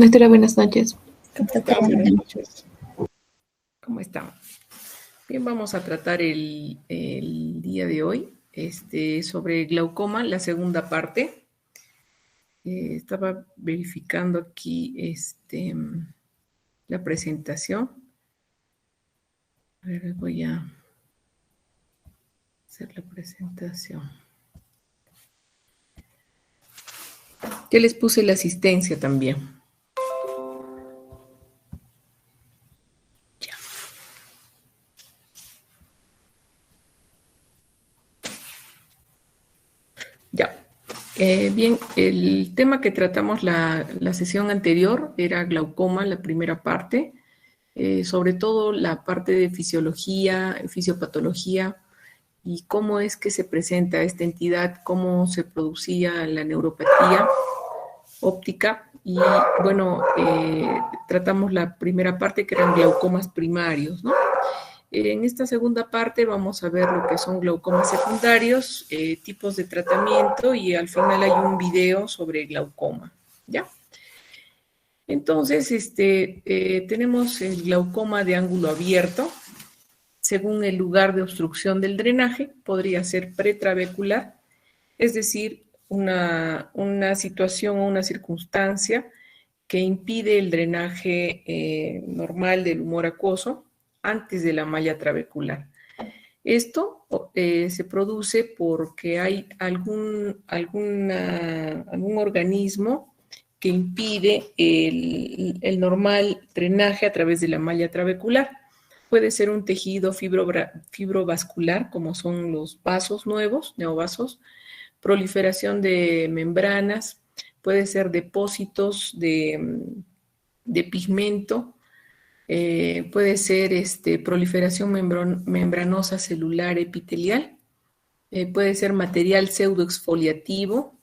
Doctora, buenas noches. Buenas noches. ¿Cómo están? Bien, vamos a tratar el día de hoy sobre glaucoma, la segunda parte. Estaba verificando aquí la presentación. A ver, voy a hacer la presentación. Ya les puse la asistencia también. Ya. Bien, el tema que tratamos la sesión anterior era glaucoma, la primera parte, sobre todo la parte de fisiología, fisiopatología y cómo es que se presenta esta entidad, cómo se producía la neuropatía óptica y bueno, tratamos la primera parte que eran glaucomas primarios, ¿no? En esta segunda parte vamos a ver lo que son glaucomas secundarios, tipos de tratamiento y al final hay un video sobre glaucoma, ¿ya? Entonces, tenemos el glaucoma de ángulo abierto. Según el lugar de obstrucción del drenaje, podría ser pretrabecular, es decir, una situación o una circunstancia que impide el drenaje normal del humor acuoso antes de la malla trabecular. Esto se produce porque hay algún organismo que impide el normal drenaje a través de la malla trabecular. Puede ser un tejido fibrovascular, como son los vasos nuevos, neovasos, proliferación de membranas, puede ser depósitos de pigmento, puede ser proliferación membranosa celular epitelial, puede ser material pseudoexfoliativo.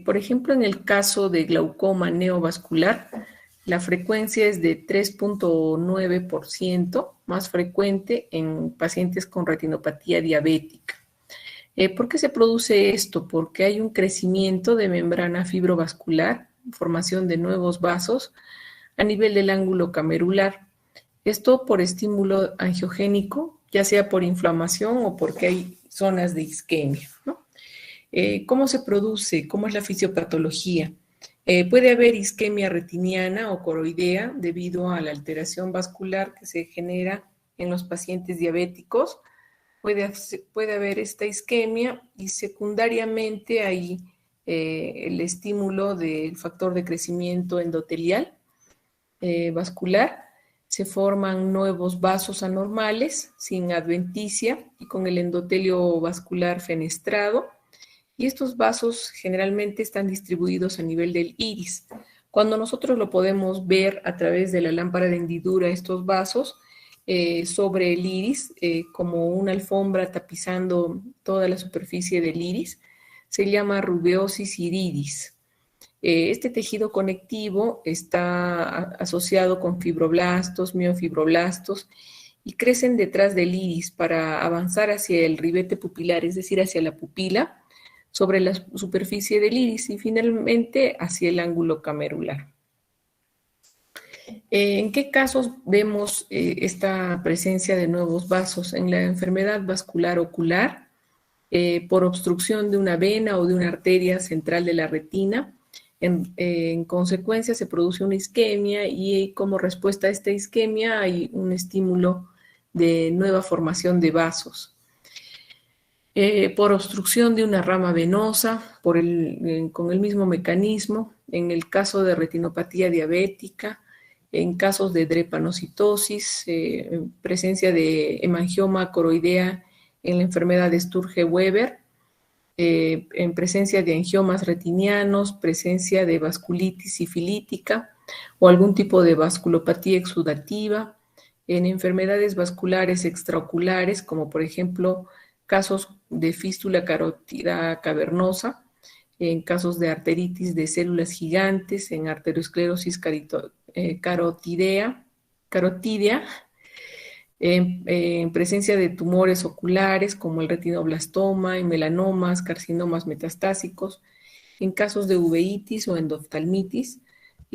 Por ejemplo, en el caso de glaucoma neovascular, la frecuencia es de 3.9%, más frecuente en pacientes con retinopatía diabética. ¿Por qué se produce esto? Porque hay un crecimiento de membrana fibrovascular, formación de nuevos vasos a nivel del ángulo camerular. Esto por estímulo angiogénico, ya sea por inflamación o porque hay zonas de isquemia, ¿no? ¿Cómo se produce? ¿Cómo es la fisiopatología? Puede haber isquemia retiniana o coroidea debido a la alteración vascular que se genera en los pacientes diabéticos. Puede haber esta isquemia y secundariamente hay el estímulo del factor de crecimiento endotelial vascular. Se forman nuevos vasos anormales sin adventicia y con el endotelio vascular fenestrado. Y estos vasos generalmente están distribuidos a nivel del iris. Cuando nosotros lo podemos ver a través de la lámpara de hendidura, estos vasos, sobre el iris, como una alfombra tapizando toda la superficie del iris, se llama rubeosis iridis. Este tejido conectivo está asociado con fibroblastos, miofibroblastos, y crecen detrás del iris para avanzar hacia el ribete pupilar, es decir, hacia la pupila, sobre la superficie del iris y finalmente hacia el ángulo camerular. ¿En qué casos vemos esta presencia de nuevos vasos? En la enfermedad vascular ocular, por obstrucción de una vena o de una arteria central de la retina. En consecuencia se produce una isquemia y como respuesta a esta isquemia hay un estímulo de nueva formación de vasos. Por obstrucción de una rama venosa, con el mismo mecanismo, en el caso de retinopatía diabética, en casos de drepanocitosis, presencia de hemangioma coroidea en la enfermedad de Sturge-Weber, en presencia de angiomas retinianos, presencia de vasculitis sifilítica o algún tipo de vasculopatía exudativa, en enfermedades vasculares extraoculares, como por ejemplo casos de fístula carótida cavernosa, en casos de arteritis de células gigantes, en arteriosclerosis carotídea, en presencia de tumores oculares como el retinoblastoma, en melanomas, carcinomas metastásicos, en casos de uveitis o endoftalmitis,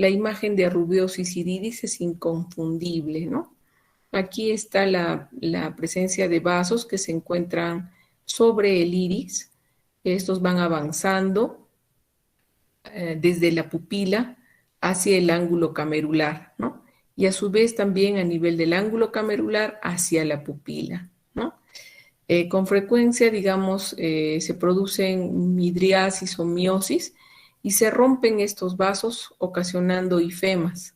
la imagen de rubiosis iridis es inconfundible, ¿no? Aquí está la presencia de vasos que se encuentran sobre el iris. Estos van avanzando desde la pupila hacia el ángulo camerular, ¿no? Y a su vez también a nivel del ángulo camerular hacia la pupila, ¿no? Con frecuencia, digamos, se producen midriasis o miosis y se rompen estos vasos ocasionando ifemas,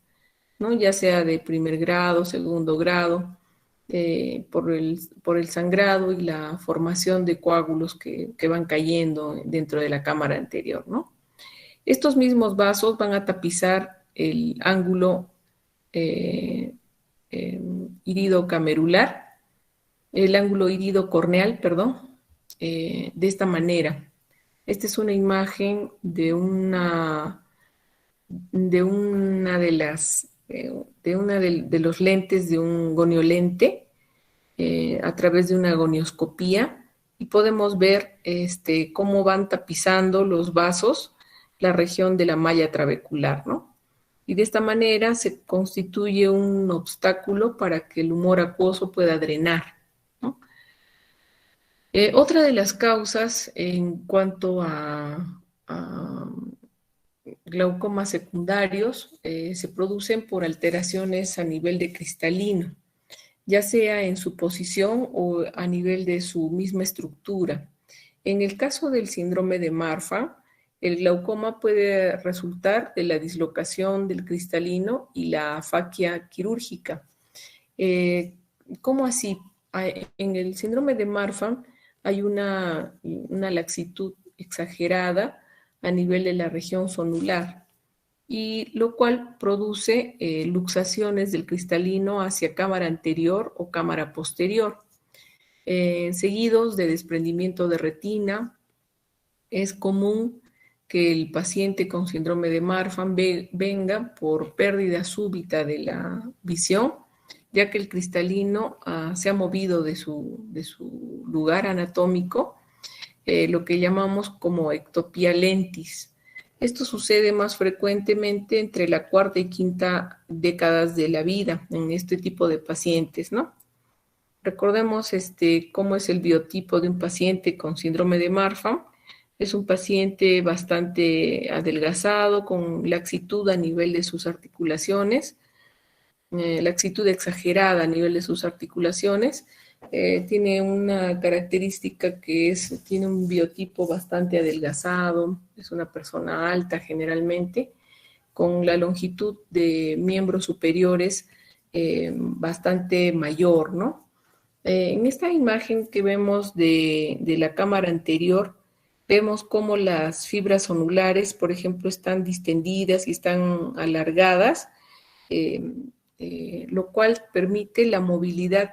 ¿no? Ya sea de primer grado, segundo grado, por el sangrado y la formación de coágulos que van cayendo dentro de la cámara anterior, ¿no? Estos mismos vasos van a tapizar el ángulo eh, eh, iridocamerular, el ángulo iridocorneal, perdón, de esta manera. Esta es una imagen de los lentes de un goniolente a través de una gonioscopía y podemos ver cómo van tapizando los vasos la región de la malla trabecular, ¿no? Y de esta manera se constituye un obstáculo para que el humor acuoso pueda drenar, ¿no? Otra de las causas en cuanto a glaucomas secundarios se producen por alteraciones a nivel de cristalino, ya sea en su posición o a nivel de su misma estructura. En el caso del síndrome de Marfan, el glaucoma puede resultar de la dislocación del cristalino y la afaquia quirúrgica. ¿Cómo así? En el síndrome de Marfan hay una laxitud exagerada a nivel de la región zonular, y lo cual produce luxaciones del cristalino hacia cámara anterior o cámara posterior, seguidos de desprendimiento de retina. Es común que el paciente con síndrome de Marfan venga por pérdida súbita de la visión, ya que el cristalino se ha movido de su lugar anatómico, lo que llamamos como ectopía lentis. Esto sucede más frecuentemente entre la cuarta y quinta décadas de la vida en este tipo de pacientes, ¿no? Recordemos cómo es el biotipo de un paciente con síndrome de Marfan. Es un paciente bastante adelgazado, con laxitud a nivel de sus articulaciones, laxitud exagerada a nivel de sus articulaciones. Tiene una característica que tiene un biotipo bastante adelgazado, es una persona alta generalmente, con la longitud de miembros superiores bastante mayor, ¿no? En esta imagen que vemos de la cámara anterior, vemos cómo las fibras zonulares, por ejemplo, están distendidas y están alargadas, lo cual permite la movilidad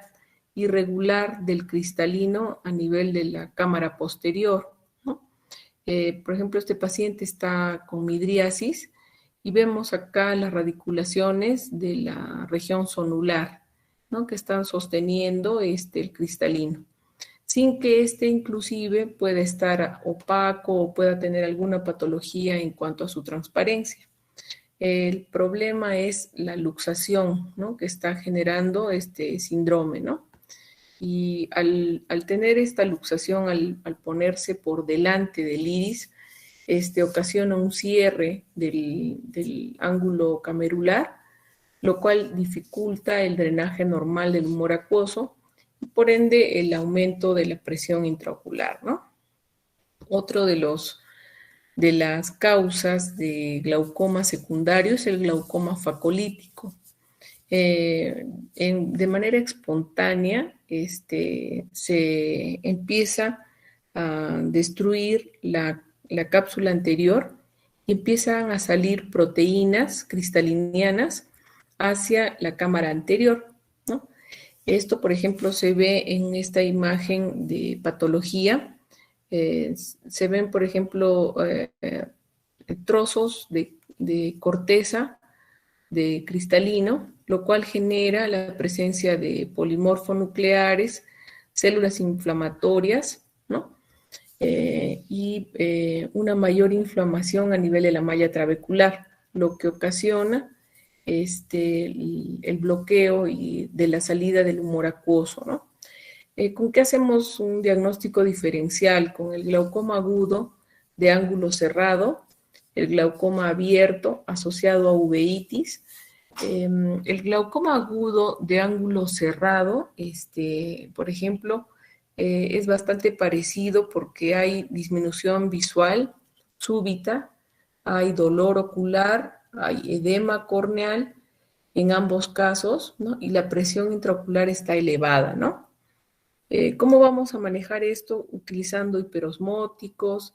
irregular del cristalino a nivel de la cámara posterior, ¿no? Por ejemplo, este paciente está con midriasis y vemos acá las radiculaciones de la región zonular, ¿no? Que están sosteniendo el cristalino, sin que inclusive pueda estar opaco o pueda tener alguna patología en cuanto a su transparencia. El problema es la luxación, ¿no? Que está generando este síndrome, ¿no? Y al tener esta luxación, al ponerse por delante del iris, ocasiona un cierre del ángulo camerular, lo cual dificulta el drenaje normal del humor acuoso y por ende el aumento de la presión intraocular, ¿no? Otro de las causas de glaucoma secundario es el glaucoma facolítico. De manera espontánea se empieza a destruir la cápsula anterior y empiezan a salir proteínas cristalinianas hacia la cámara anterior, ¿no? Esto, por ejemplo, se ve en esta imagen de patología. Se ven, por ejemplo, trozos de corteza de cristalino, lo cual genera la presencia de polimorfonucleares, células inflamatorias, ¿no? Y una mayor inflamación a nivel de la malla trabecular, lo que ocasiona el bloqueo y de la salida del humor acuoso, ¿no? ¿Con qué hacemos un diagnóstico diferencial? Con el glaucoma agudo de ángulo cerrado, el glaucoma abierto asociado a uveitis. El glaucoma agudo de ángulo cerrado, por ejemplo, es bastante parecido porque hay disminución visual súbita, hay dolor ocular, hay edema corneal en ambos casos, ¿no? Y la presión intraocular está elevada, ¿no? ¿Cómo vamos a manejar esto? Utilizando hiperosmóticos,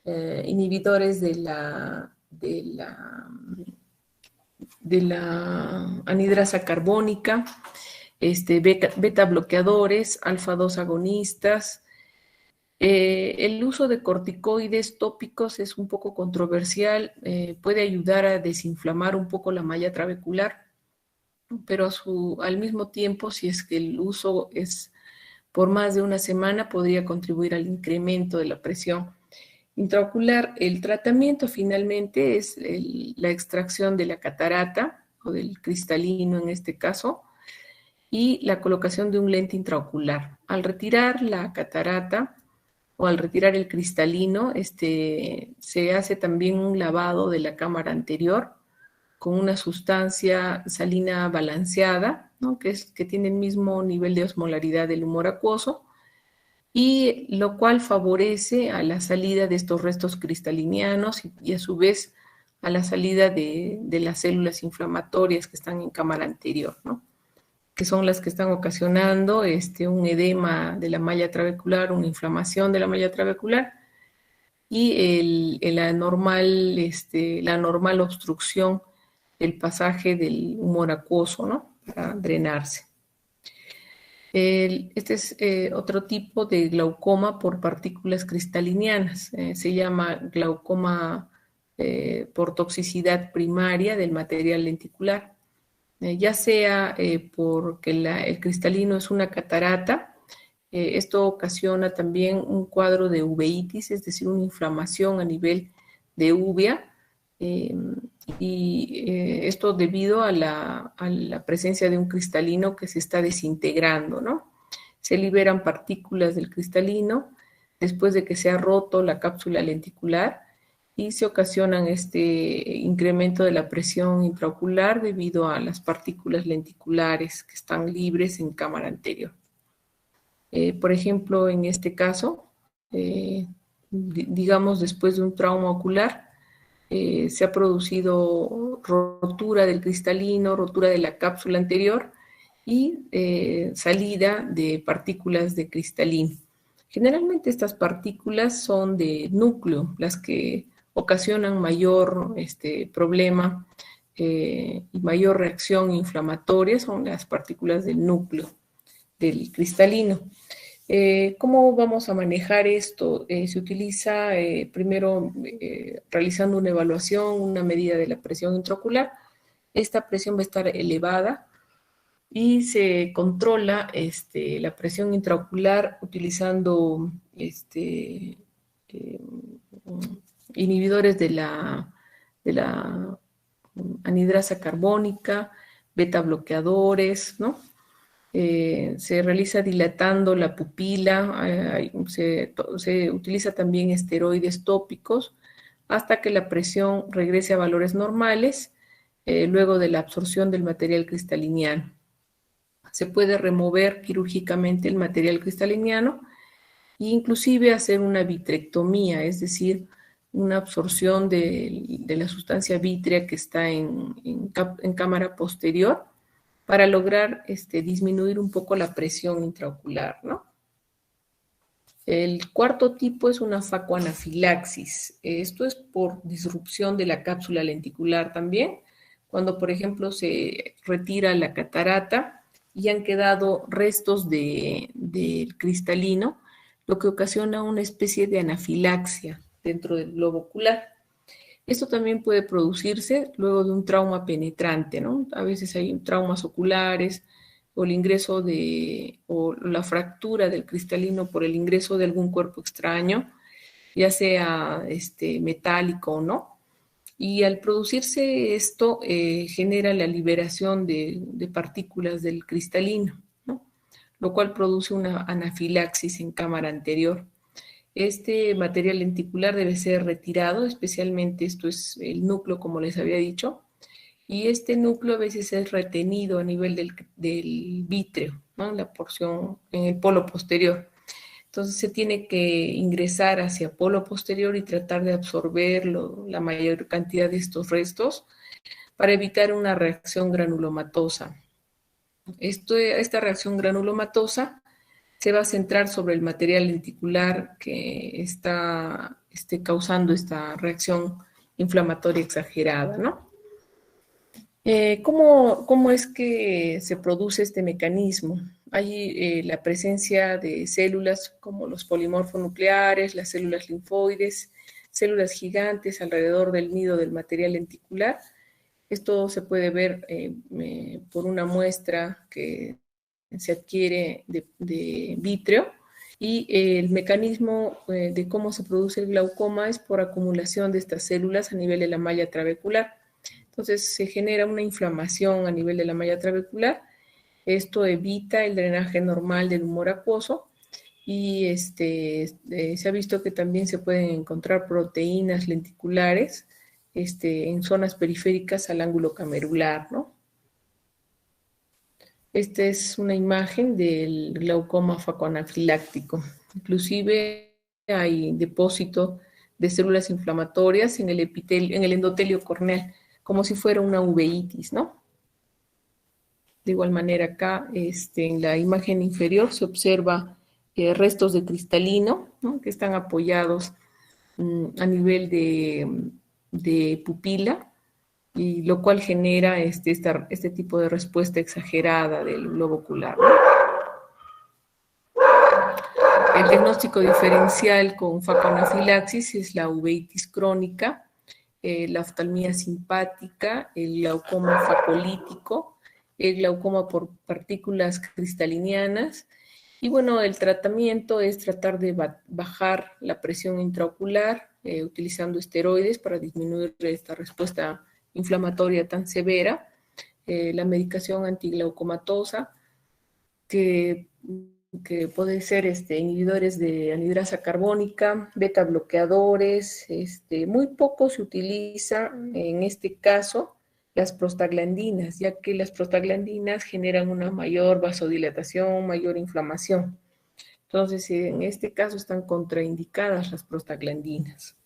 inhibidores de la anhidrasa carbónica, beta bloqueadores, alfa 2 agonistas. El uso de corticoides tópicos es un poco controversial, puede ayudar a desinflamar un poco la malla trabecular, pero al mismo tiempo, si es que el uso es por más de una semana, podría contribuir al incremento de la presión intraocular. El tratamiento finalmente es la extracción de la catarata o del cristalino en este caso y la colocación de un lente intraocular. Al retirar la catarata o al retirar el cristalino, se hace también un lavado de la cámara anterior con una sustancia salina balanceada, ¿no? que tiene el mismo nivel de osmolaridad del humor acuoso, y lo cual favorece a la salida de estos restos cristalinianos y a su vez a la salida de las células inflamatorias que están en cámara anterior, ¿no? Que son las que están ocasionando un edema de la malla trabecular, una inflamación de la malla trabecular y la normal obstrucción del pasaje del humor acuoso, ¿no? Para drenarse. Este es otro tipo de glaucoma por partículas cristalinianas. Se llama glaucoma por toxicidad primaria del material lenticular. Ya sea porque el cristalino es una catarata, esto ocasiona también un cuadro de uveitis, es decir, una inflamación a nivel de uvea, esto debido a la presencia de un cristalino que se está desintegrando, ¿no? Se liberan partículas del cristalino después de que se ha roto la cápsula lenticular y se ocasionan este incremento de la presión intraocular debido a las partículas lenticulares que están libres en cámara anterior. Por ejemplo, en este caso, digamos después de un trauma ocular, se ha producido rotura del cristalino, rotura de la cápsula anterior y salida de partículas de cristalino. Generalmente estas partículas son de núcleo, las que ocasionan mayor problema y mayor reacción inflamatoria son las partículas del núcleo del cristalino. ¿Cómo vamos a manejar esto? Se utiliza primero realizando una evaluación, una medida de la presión intraocular. Esta presión va a estar elevada y se controla la presión intraocular utilizando inhibidores de la anhidrasa carbónica, beta bloqueadores, ¿no? Se realiza dilatando la pupila, se utiliza también esteroides tópicos hasta que la presión regrese a valores normales luego de la absorción del material cristaliniano. Se puede remover quirúrgicamente el material cristaliniano e inclusive hacer una vitrectomía, es decir, una absorción de la sustancia vítrea que está en cámara posterior para lograr disminuir un poco la presión intraocular, ¿no? El cuarto tipo es una facoanafilaxis. Esto es por disrupción de la cápsula lenticular también, cuando por ejemplo se retira la catarata y han quedado restos del cristalino, lo que ocasiona una especie de anafilaxia dentro del globo ocular. Esto también puede producirse luego de un trauma penetrante, ¿no? A veces hay traumas oculares o el ingreso o la fractura del cristalino por el ingreso de algún cuerpo extraño, ya sea metálico o no. Y al producirse esto, genera la liberación de partículas del cristalino, ¿no? Lo cual produce una anafilaxis en cámara anterior. Este material lenticular debe ser retirado, especialmente esto es el núcleo, como les había dicho, y este núcleo a veces es retenido a nivel del vítreo, ¿no? En la porción, en el polo posterior. Entonces se tiene que ingresar hacia polo posterior y tratar de absorber la mayor cantidad de estos restos para evitar una reacción granulomatosa. Esta reacción granulomatosa se va a centrar sobre el material lenticular que está causando esta reacción inflamatoria exagerada, ¿no? ¿Cómo es que se produce este mecanismo? Hay la presencia de células como los polimorfonucleares, las células linfoides, células gigantes alrededor del nido del material lenticular. Esto se puede ver por una muestra que se adquiere de vítreo y el mecanismo de cómo se produce el glaucoma es por acumulación de estas células a nivel de la malla trabecular. Entonces se genera una inflamación a nivel de la malla trabecular. Esto evita el drenaje normal del humor acuoso y se ha visto que también se pueden encontrar proteínas lenticulares en zonas periféricas al ángulo camerular, ¿no? Esta es una imagen del glaucoma facoanafiláctico. Inclusive hay depósito de células inflamatorias en el endotelio corneal, como si fuera una uveitis, ¿no? De igual manera acá, en la imagen inferior se observa restos de cristalino, ¿no? Que están apoyados a nivel de pupila, y lo cual genera este tipo de respuesta exagerada del globo ocular, ¿no? El diagnóstico diferencial con facoanafilaxis es la uveitis crónica, la oftalmía simpática, el glaucoma facolítico, el glaucoma por partículas cristalinianas. Y bueno, el tratamiento es tratar de bajar la presión intraocular utilizando esteroides para disminuir esta respuesta inflamatoria tan severa, la medicación antiglaucomatosa, que puede ser inhibidores de anhidrasa carbónica, beta bloqueadores. Muy poco se utiliza en este caso las prostaglandinas, ya que las prostaglandinas generan una mayor vasodilatación, mayor inflamación. Entonces, en este caso están contraindicadas las prostaglandinas.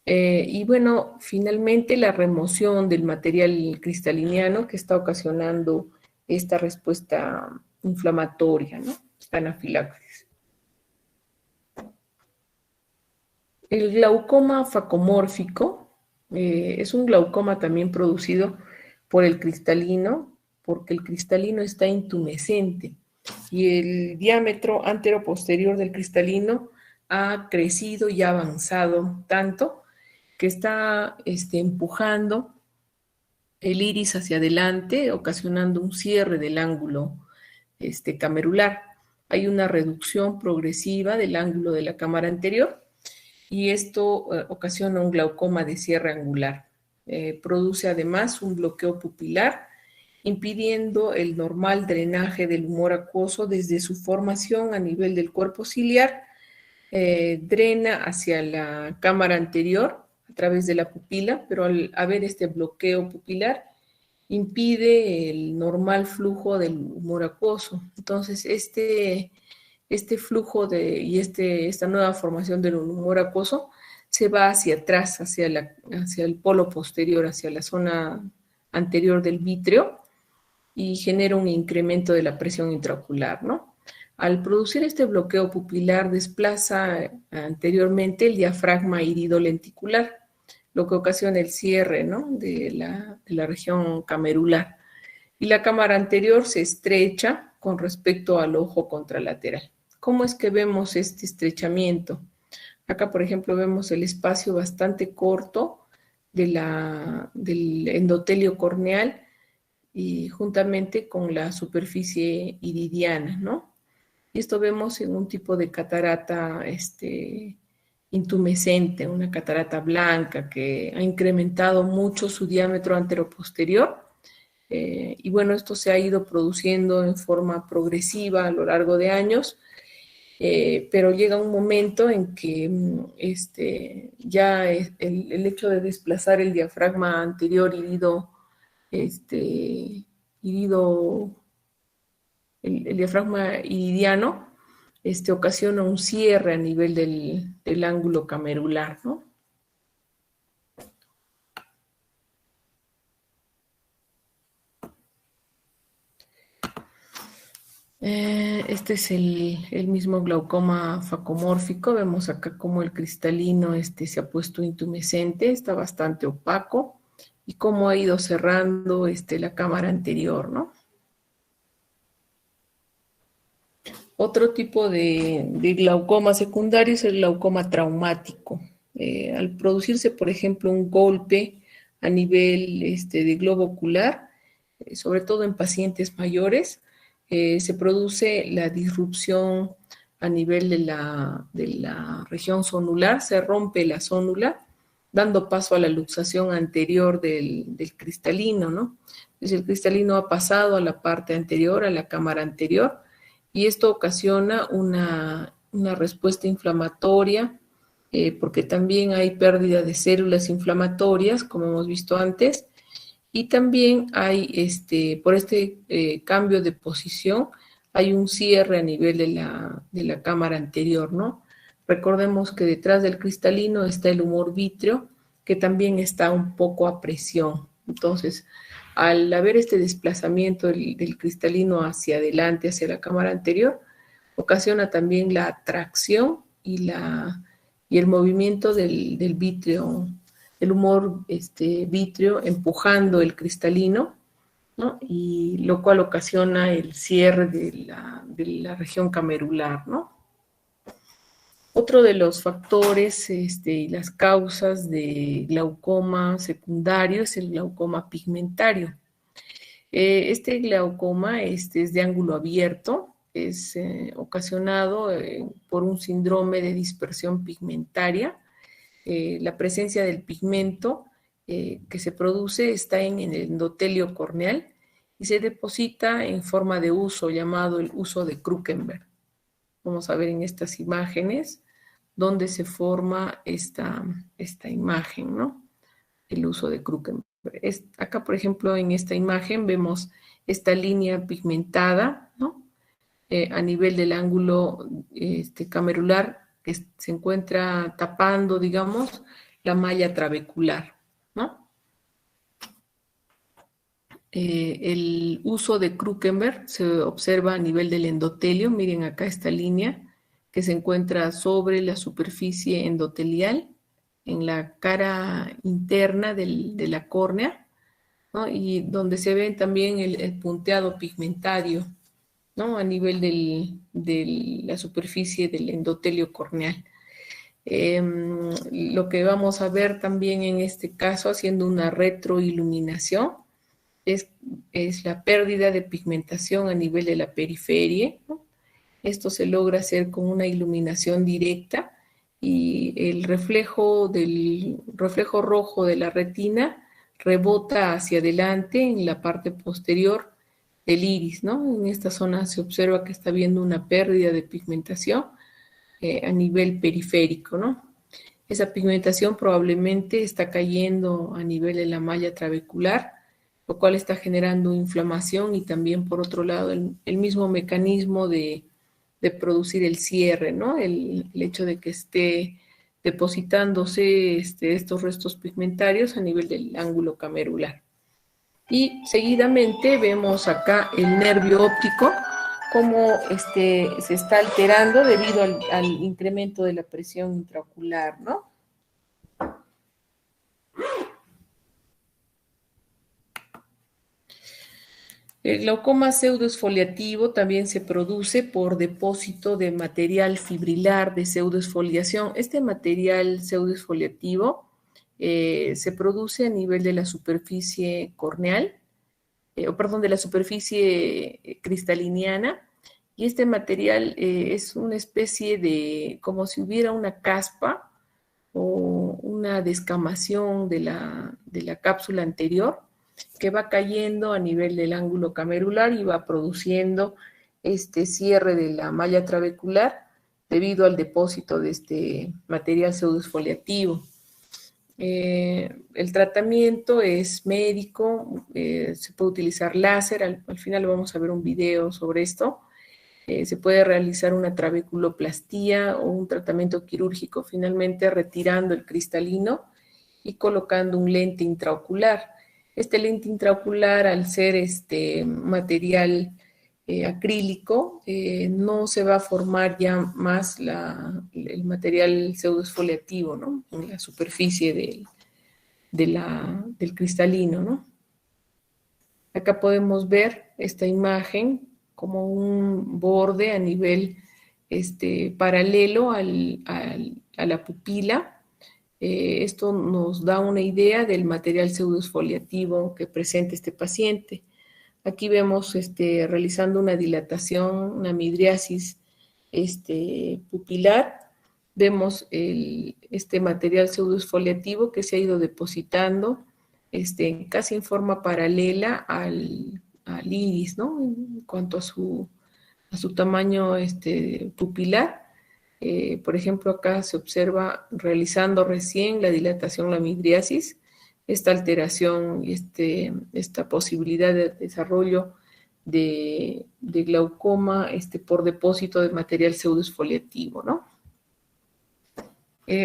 Y bueno, finalmente la remoción del material cristaliniano que está ocasionando esta respuesta inflamatoria, ¿no? Esta anafilaxis. El glaucoma facomórfico es un glaucoma también producido por el cristalino, porque el cristalino está intumescente y el diámetro antero-posterior del cristalino ha crecido y ha avanzado tanto que está empujando el iris hacia adelante, ocasionando un cierre del ángulo camerular. Hay una reducción progresiva del ángulo de la cámara anterior y esto ocasiona un glaucoma de cierre angular. Produce además un bloqueo pupilar, impidiendo el normal drenaje del humor acuoso desde su formación a nivel del cuerpo ciliar. Drena hacia la cámara anterior a través de la pupila, pero al haber este bloqueo pupilar, impide el normal flujo del humor acuoso. Entonces, este flujo y esta nueva formación del humor acuoso se va hacia atrás, hacia el polo posterior, hacia la zona anterior del vítreo y genera un incremento de la presión intraocular, ¿no? Al producir este bloqueo pupilar desplaza anteriormente el diafragma irido-lenticular, lo que ocasiona el cierre, ¿no? de la región camerular. Y la cámara anterior se estrecha con respecto al ojo contralateral. ¿Cómo es que vemos este estrechamiento? Acá, por ejemplo, vemos el espacio bastante corto del endotelio corneal y juntamente con la superficie iridiana, ¿no? Y esto vemos en un tipo de catarata intumescente, una catarata blanca que ha incrementado mucho su diámetro anteroposterior. Y bueno, esto se ha ido produciendo en forma progresiva a lo largo de años, pero llega un momento en que ya el hecho de desplazar el diafragma anterior herido, el diafragma iridiano, ocasiona un cierre a nivel del ángulo camerular, ¿no? Este es el mismo glaucoma facomórfico. Vemos acá cómo el cristalino se ha puesto intumescente, está bastante opaco, y cómo ha ido cerrando la cámara anterior, ¿no? Otro tipo de glaucoma secundario es el glaucoma traumático. Al producirse, por ejemplo, un golpe a nivel de globo ocular, sobre todo en pacientes mayores, se produce la disrupción a nivel de la región zonular, se rompe la zónula, dando paso a la luxación anterior del cristalino, ¿no? Entonces el cristalino ha pasado a la parte anterior, a la cámara anterior, y esto ocasiona una respuesta inflamatoria, porque también hay pérdida de células inflamatorias, como hemos visto antes, y también hay, por cambio de posición, hay un cierre a nivel de la cámara anterior, ¿no? Recordemos que detrás del cristalino está el humor vítreo, que también está un poco a presión. Entonces, al haber este desplazamiento del cristalino hacia adelante, hacia la cámara anterior, ocasiona también la atracción y el movimiento del vítreo, el humor vítreo empujando el cristalino, ¿no? Y lo cual ocasiona el cierre de la región camerular, ¿no? Otro de los factores y las causas de glaucoma secundario es el glaucoma pigmentario. Este glaucoma es de ángulo abierto, es ocasionado por un síndrome de dispersión pigmentaria. La presencia del pigmento que se produce está en el endotelio corneal y se deposita en forma de uso llamado el uso de Krukenberg. Vamos a ver en estas imágenes dónde se forma esta imagen, ¿no? El uso de Krukenberg. Acá, por ejemplo, en esta imagen vemos esta línea pigmentada, ¿no? A nivel del ángulo camerular, que se encuentra tapando, digamos, la malla trabecular, ¿no? El uso de Krukenberg se observa a nivel del endotelio. Miren acá esta línea que se encuentra sobre la superficie endotelial, en la cara interna de la córnea, ¿no? Y donde se ve también el punteado pigmentario, ¿no? A nivel de la superficie del endotelio corneal. Lo que vamos a ver también en este caso, haciendo una retroiluminación, es la pérdida de pigmentación a nivel de la periferia, ¿no? Esto se logra hacer con una iluminación directa, y el reflejo rojo de la retina rebota hacia adelante en la parte posterior del iris, ¿no? En esta zona se observa que está habiendo una pérdida de pigmentación a nivel periférico, ¿no? Esa pigmentación probablemente está cayendo a nivel de la malla trabecular, lo cual está generando inflamación, y también, por otro lado, el mismo mecanismo de producir el cierre, ¿no? El hecho de que esté depositándose estos restos pigmentarios a nivel del ángulo camerular. Y seguidamente vemos acá el nervio óptico, cómo se está alterando debido al incremento de la presión intraocular, ¿no? El glaucoma pseudoexfoliativo también se produce por depósito de material fibrilar de pseudoexfoliación. Este material pseudoexfoliativo se produce a nivel de la superficie corneal, de la superficie cristaliniana, y este material es una especie de, como si hubiera una caspa o una descamación de la cápsula anterior que va cayendo a nivel del ángulo camerular y va produciendo este cierre de la malla trabecular debido al depósito de este material pseudoexfoliativo. El tratamiento es médico, se puede utilizar láser, al final vamos a ver un video sobre esto. Se puede realizar una trabeculoplastía o un tratamiento quirúrgico, finalmente retirando el cristalino y colocando un lente intraocular. Este lente intraocular, al ser material acrílico, no se va a formar ya más el material pseudoexfoliativo, ¿no? En la superficie del cristalino, ¿no? Acá podemos ver esta imagen como un borde a nivel paralelo a la pupila. Esto nos da una idea del material pseudoexfoliativo que presenta este paciente. Aquí vemos realizando una dilatación, una midriasis pupilar. Vemos este material pseudoexfoliativo que se ha ido depositando casi en forma paralela al iris, ¿no? En cuanto a su tamaño pupilar. Por ejemplo, acá se observa realizando recién la dilatación, la midriasis, esta alteración y esta posibilidad de desarrollo de glaucoma por depósito de material pseudoexfoliativo, ¿no?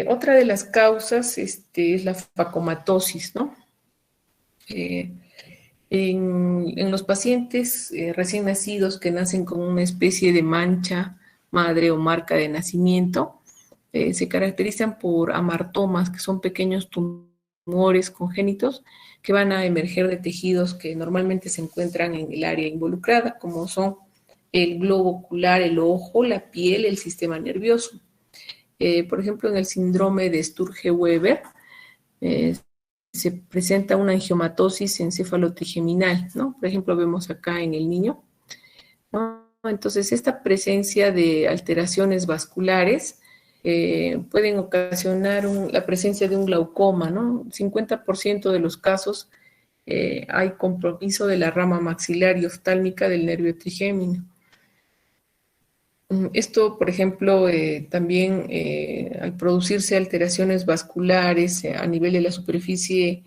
Otra de las causas es la facomatosis, ¿no? En los pacientes recién nacidos que nacen con una especie de mancha madre o marca de nacimiento, se caracterizan por amartomas, que son pequeños tumores congénitos que van a emerger de tejidos que normalmente se encuentran en el área involucrada, como son el globo ocular, el ojo, la piel, el sistema nervioso. Por ejemplo, en el síndrome de Sturge-Weber, se presenta una angiomatosis encefalotrigeminal, ¿no? Por ejemplo, vemos acá en el niño, ¿no? Entonces, esta presencia de alteraciones vasculares pueden ocasionar la presencia de un glaucoma, ¿no? 50% de los casos hay compromiso de la rama maxilar y oftálmica del nervio trigémino. Esto, por ejemplo, también al producirse alteraciones vasculares a nivel de la superficie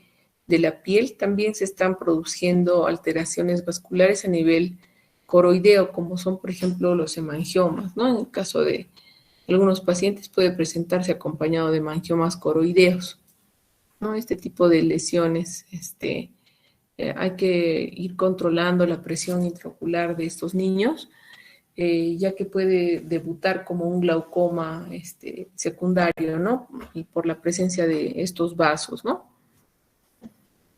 de la piel, también se están produciendo alteraciones vasculares a nivel coroideo, como son, por ejemplo, los hemangiomas, ¿no? En el caso de algunos pacientes puede presentarse acompañado de hemangiomas coroideos, ¿no? Este tipo de lesiones, hay que ir controlando la presión intraocular de estos niños, ya que puede debutar como un glaucoma secundario, ¿no? Y por la presencia de estos vasos, ¿no?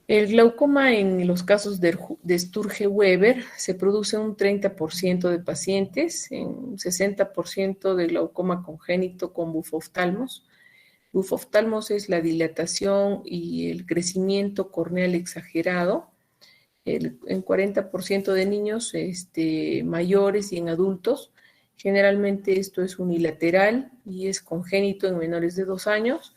El glaucoma en los casos de Sturge-Weber se produce en un 30% de pacientes, en un 60% de glaucoma congénito con bufoftalmos. Bufoftalmos es la dilatación y el crecimiento corneal exagerado. En 40% de niños mayores y en adultos. Generalmente esto es unilateral y es congénito en menores de 2 años.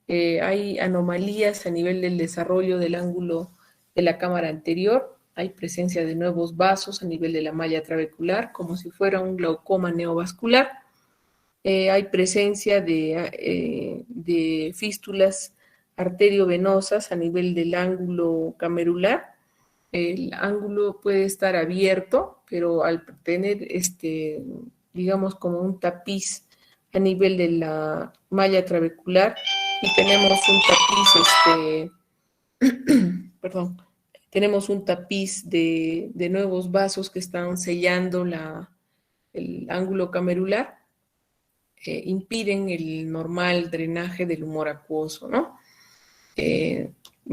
Hay anomalías a nivel del desarrollo del ángulo de la cámara anterior. Hay presencia de nuevos vasos a nivel de la malla trabecular, como si fuera un glaucoma neovascular. Hay presencia de fístulas arteriovenosas a nivel del ángulo camerular. El ángulo puede estar abierto, pero al tener digamos, como un tapiz a nivel de la malla trabecular, y tenemos un tapiz, perdón, tenemos un tapiz de nuevos vasos que están sellando el ángulo camerular, impiden el normal drenaje del humor acuoso, ¿no?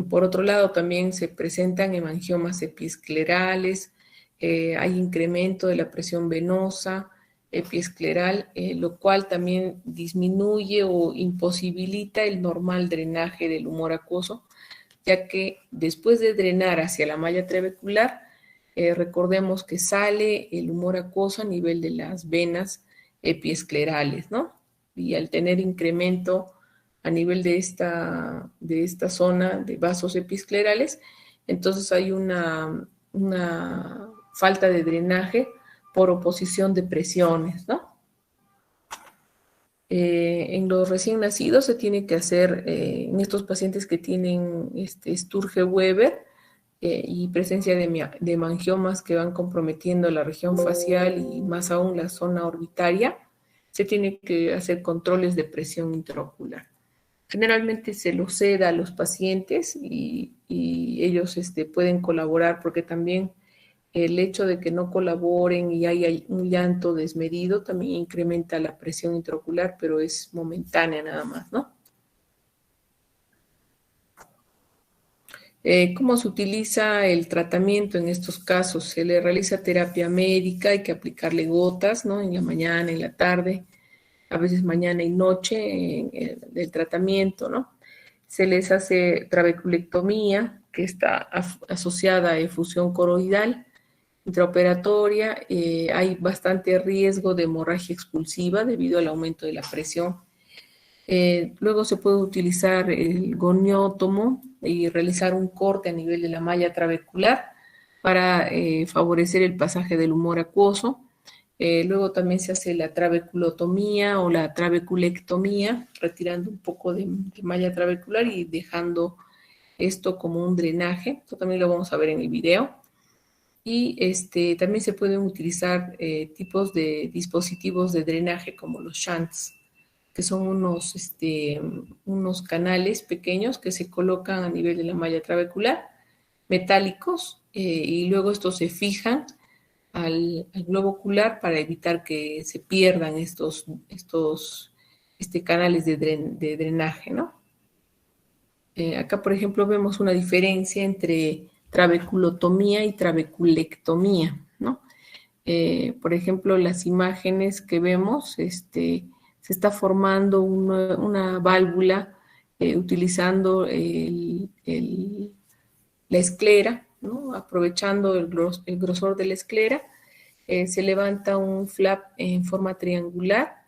Por otro lado, también se presentan hemangiomas epiesclerales, hay incremento de la presión venosa epiescleral, lo cual también disminuye o imposibilita el normal drenaje del humor acuoso, ya que después de drenar hacia la malla trabecular, recordemos que sale el humor acuoso a nivel de las venas epiesclerales, ¿no? Y al tener incremento a nivel de esta zona de vasos episclerales, entonces hay una falta de drenaje por oposición de presiones, ¿no? En los recién nacidos se tiene que hacer, en estos pacientes que tienen Sturge-Weber y presencia de mangiomas que van comprometiendo la región facial y más aún la zona orbitaria, se tiene que hacer controles de presión intraocular. Generalmente se los ceda a los pacientes y ellos pueden colaborar porque también el hecho de que no colaboren y haya un llanto desmedido también incrementa la presión intraocular, pero es momentánea nada más, ¿no? ¿Cómo se utiliza el tratamiento en estos casos? Se le realiza terapia médica, hay que aplicarle gotas, ¿no? En la mañana, en la tarde, a veces mañana y noche del tratamiento, ¿no? Se les hace trabeculectomía, que está asociada a efusión coroidal intraoperatoria. Hay bastante riesgo de hemorragia expulsiva debido al aumento de la presión. Luego se puede utilizar el goniotomo y realizar un corte a nivel de la malla trabecular para favorecer el pasaje del humor acuoso. Luego también se hace la trabeculotomía o la trabeculectomía, retirando un poco de malla trabecular y dejando esto como un drenaje. Esto también lo vamos a ver en el video. Y también se pueden utilizar tipos de dispositivos de drenaje como los shunts, que son unos canales pequeños que se colocan a nivel de la malla trabecular, metálicos, y luego estos se fijan al globo ocular para evitar que se pierdan estos canales de drenaje, ¿no? Acá, por ejemplo, vemos una diferencia entre trabeculotomía y trabeculectomía, ¿no? Por ejemplo, las imágenes que vemos, se está formando una válvula utilizando la esclera, ¿no? Aprovechando el grosor de la esclera, se levanta un flap en forma triangular,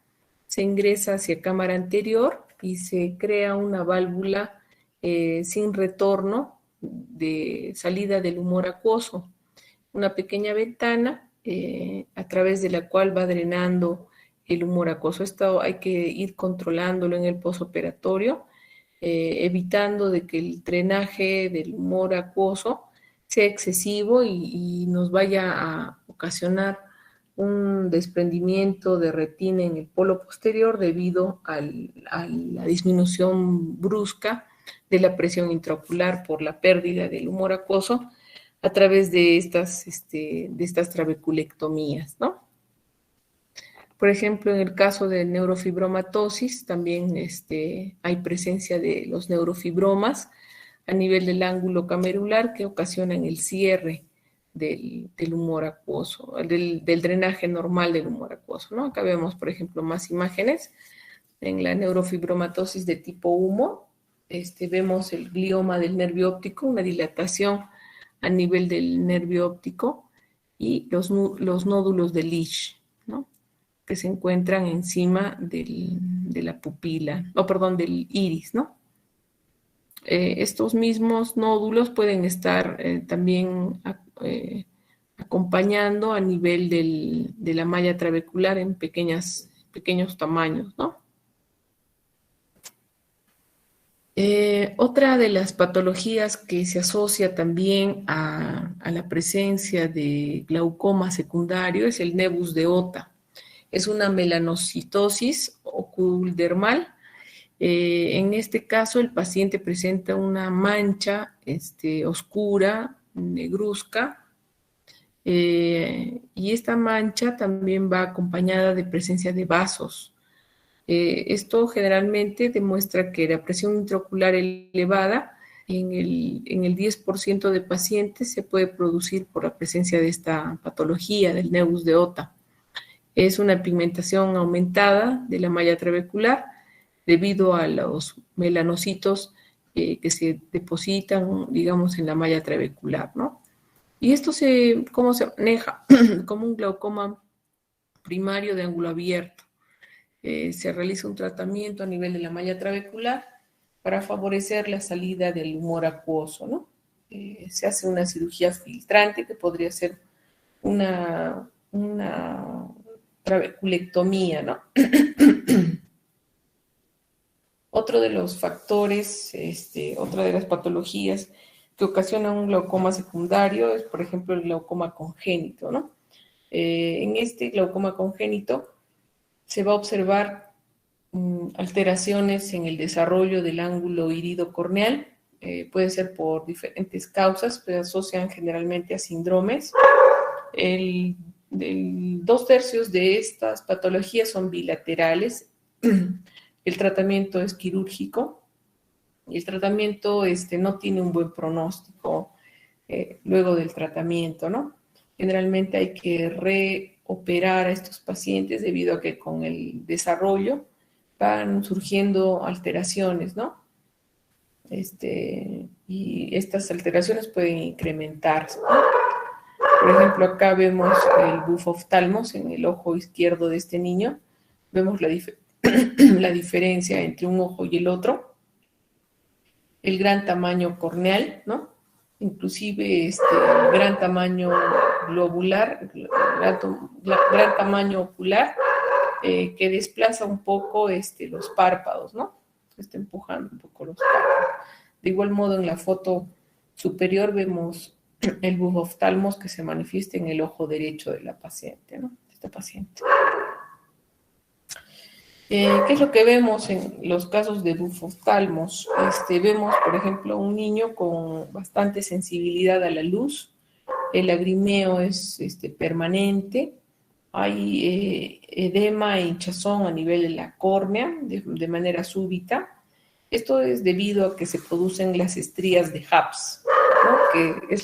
se ingresa hacia cámara anterior y se crea una válvula sin retorno de salida del humor acuoso, una pequeña ventana a través de la cual va drenando el humor acuoso. Esto hay que ir controlándolo en el posoperatorio, evitando de que el drenaje del humor acuoso sea excesivo y nos vaya a ocasionar un desprendimiento de retina en el polo posterior debido a la disminución brusca de la presión intraocular por la pérdida del humor acuoso a través de estas trabeculectomías, ¿no? Por ejemplo, en el caso de neurofibromatosis, también hay presencia de los neurofibromas a nivel del ángulo camerular que ocasionan el cierre del humor acuoso, del drenaje normal del humor acuoso, ¿no? Acá vemos, por ejemplo, más imágenes. En la neurofibromatosis de tipo humo, vemos el glioma del nervio óptico, una dilatación a nivel del nervio óptico y los nódulos de Lisch, ¿no? Que se encuentran encima de la pupila, del iris, ¿no? Estos mismos nódulos pueden estar también acompañando a nivel de la malla trabecular en pequeños tamaños, ¿no? Otra de las patologías que se asocia también a la presencia de glaucoma secundario es el nevus de Ota. Es una melanocitosis oculodermal. En este caso, el paciente presenta una mancha oscura, negruzca, y esta mancha también va acompañada de presencia de vasos. Esto generalmente demuestra que la presión intraocular elevada en el 10% de pacientes se puede producir por la presencia de esta patología del nevus de Ota. Es una pigmentación aumentada de la malla trabecular debido a los melanocitos que se depositan, digamos, en la malla trabecular, ¿no? Y esto ¿cómo se maneja? Como un glaucoma primario de ángulo abierto. se realiza un tratamiento a nivel de la malla trabecular para favorecer la salida del humor acuoso, ¿no? Se hace una cirugía filtrante que podría ser una trabeculectomía, ¿no? Otro de los factores, otra de las patologías que ocasiona un glaucoma secundario es, por ejemplo, el glaucoma congénito, ¿no? En este glaucoma congénito se va a observar alteraciones en el desarrollo del ángulo irido-corneal, puede ser por diferentes causas, se asocian generalmente a síndromes. 2/3 de estas patologías son bilaterales. El tratamiento es quirúrgico y el tratamiento no tiene un buen pronóstico luego del tratamiento, ¿no? Generalmente hay que reoperar a estos pacientes debido a que con el desarrollo van surgiendo alteraciones, ¿no? Y estas alteraciones pueden incrementarse, ¿no? Por ejemplo, acá vemos el bufoftalmos en el ojo izquierdo de este niño. Vemos la diferencia entre un ojo y el otro. El gran tamaño corneal, ¿no? Inclusive el gran tamaño globular, gran tamaño ocular, que desplaza un poco los párpados, ¿no? Está empujando un poco los párpados. De igual modo, en la foto superior vemos el bufoftalmos que se manifiesta en el ojo derecho de la paciente, ¿no? De esta paciente. ¿Qué es lo que vemos en los casos de bufoftalmos? Vemos, por ejemplo, un niño con bastante sensibilidad a la luz, el lagrimeo es permanente, hay edema e hinchazón a nivel de la córnea de manera súbita. Esto es debido a que se producen las estrías de Haps, ¿no?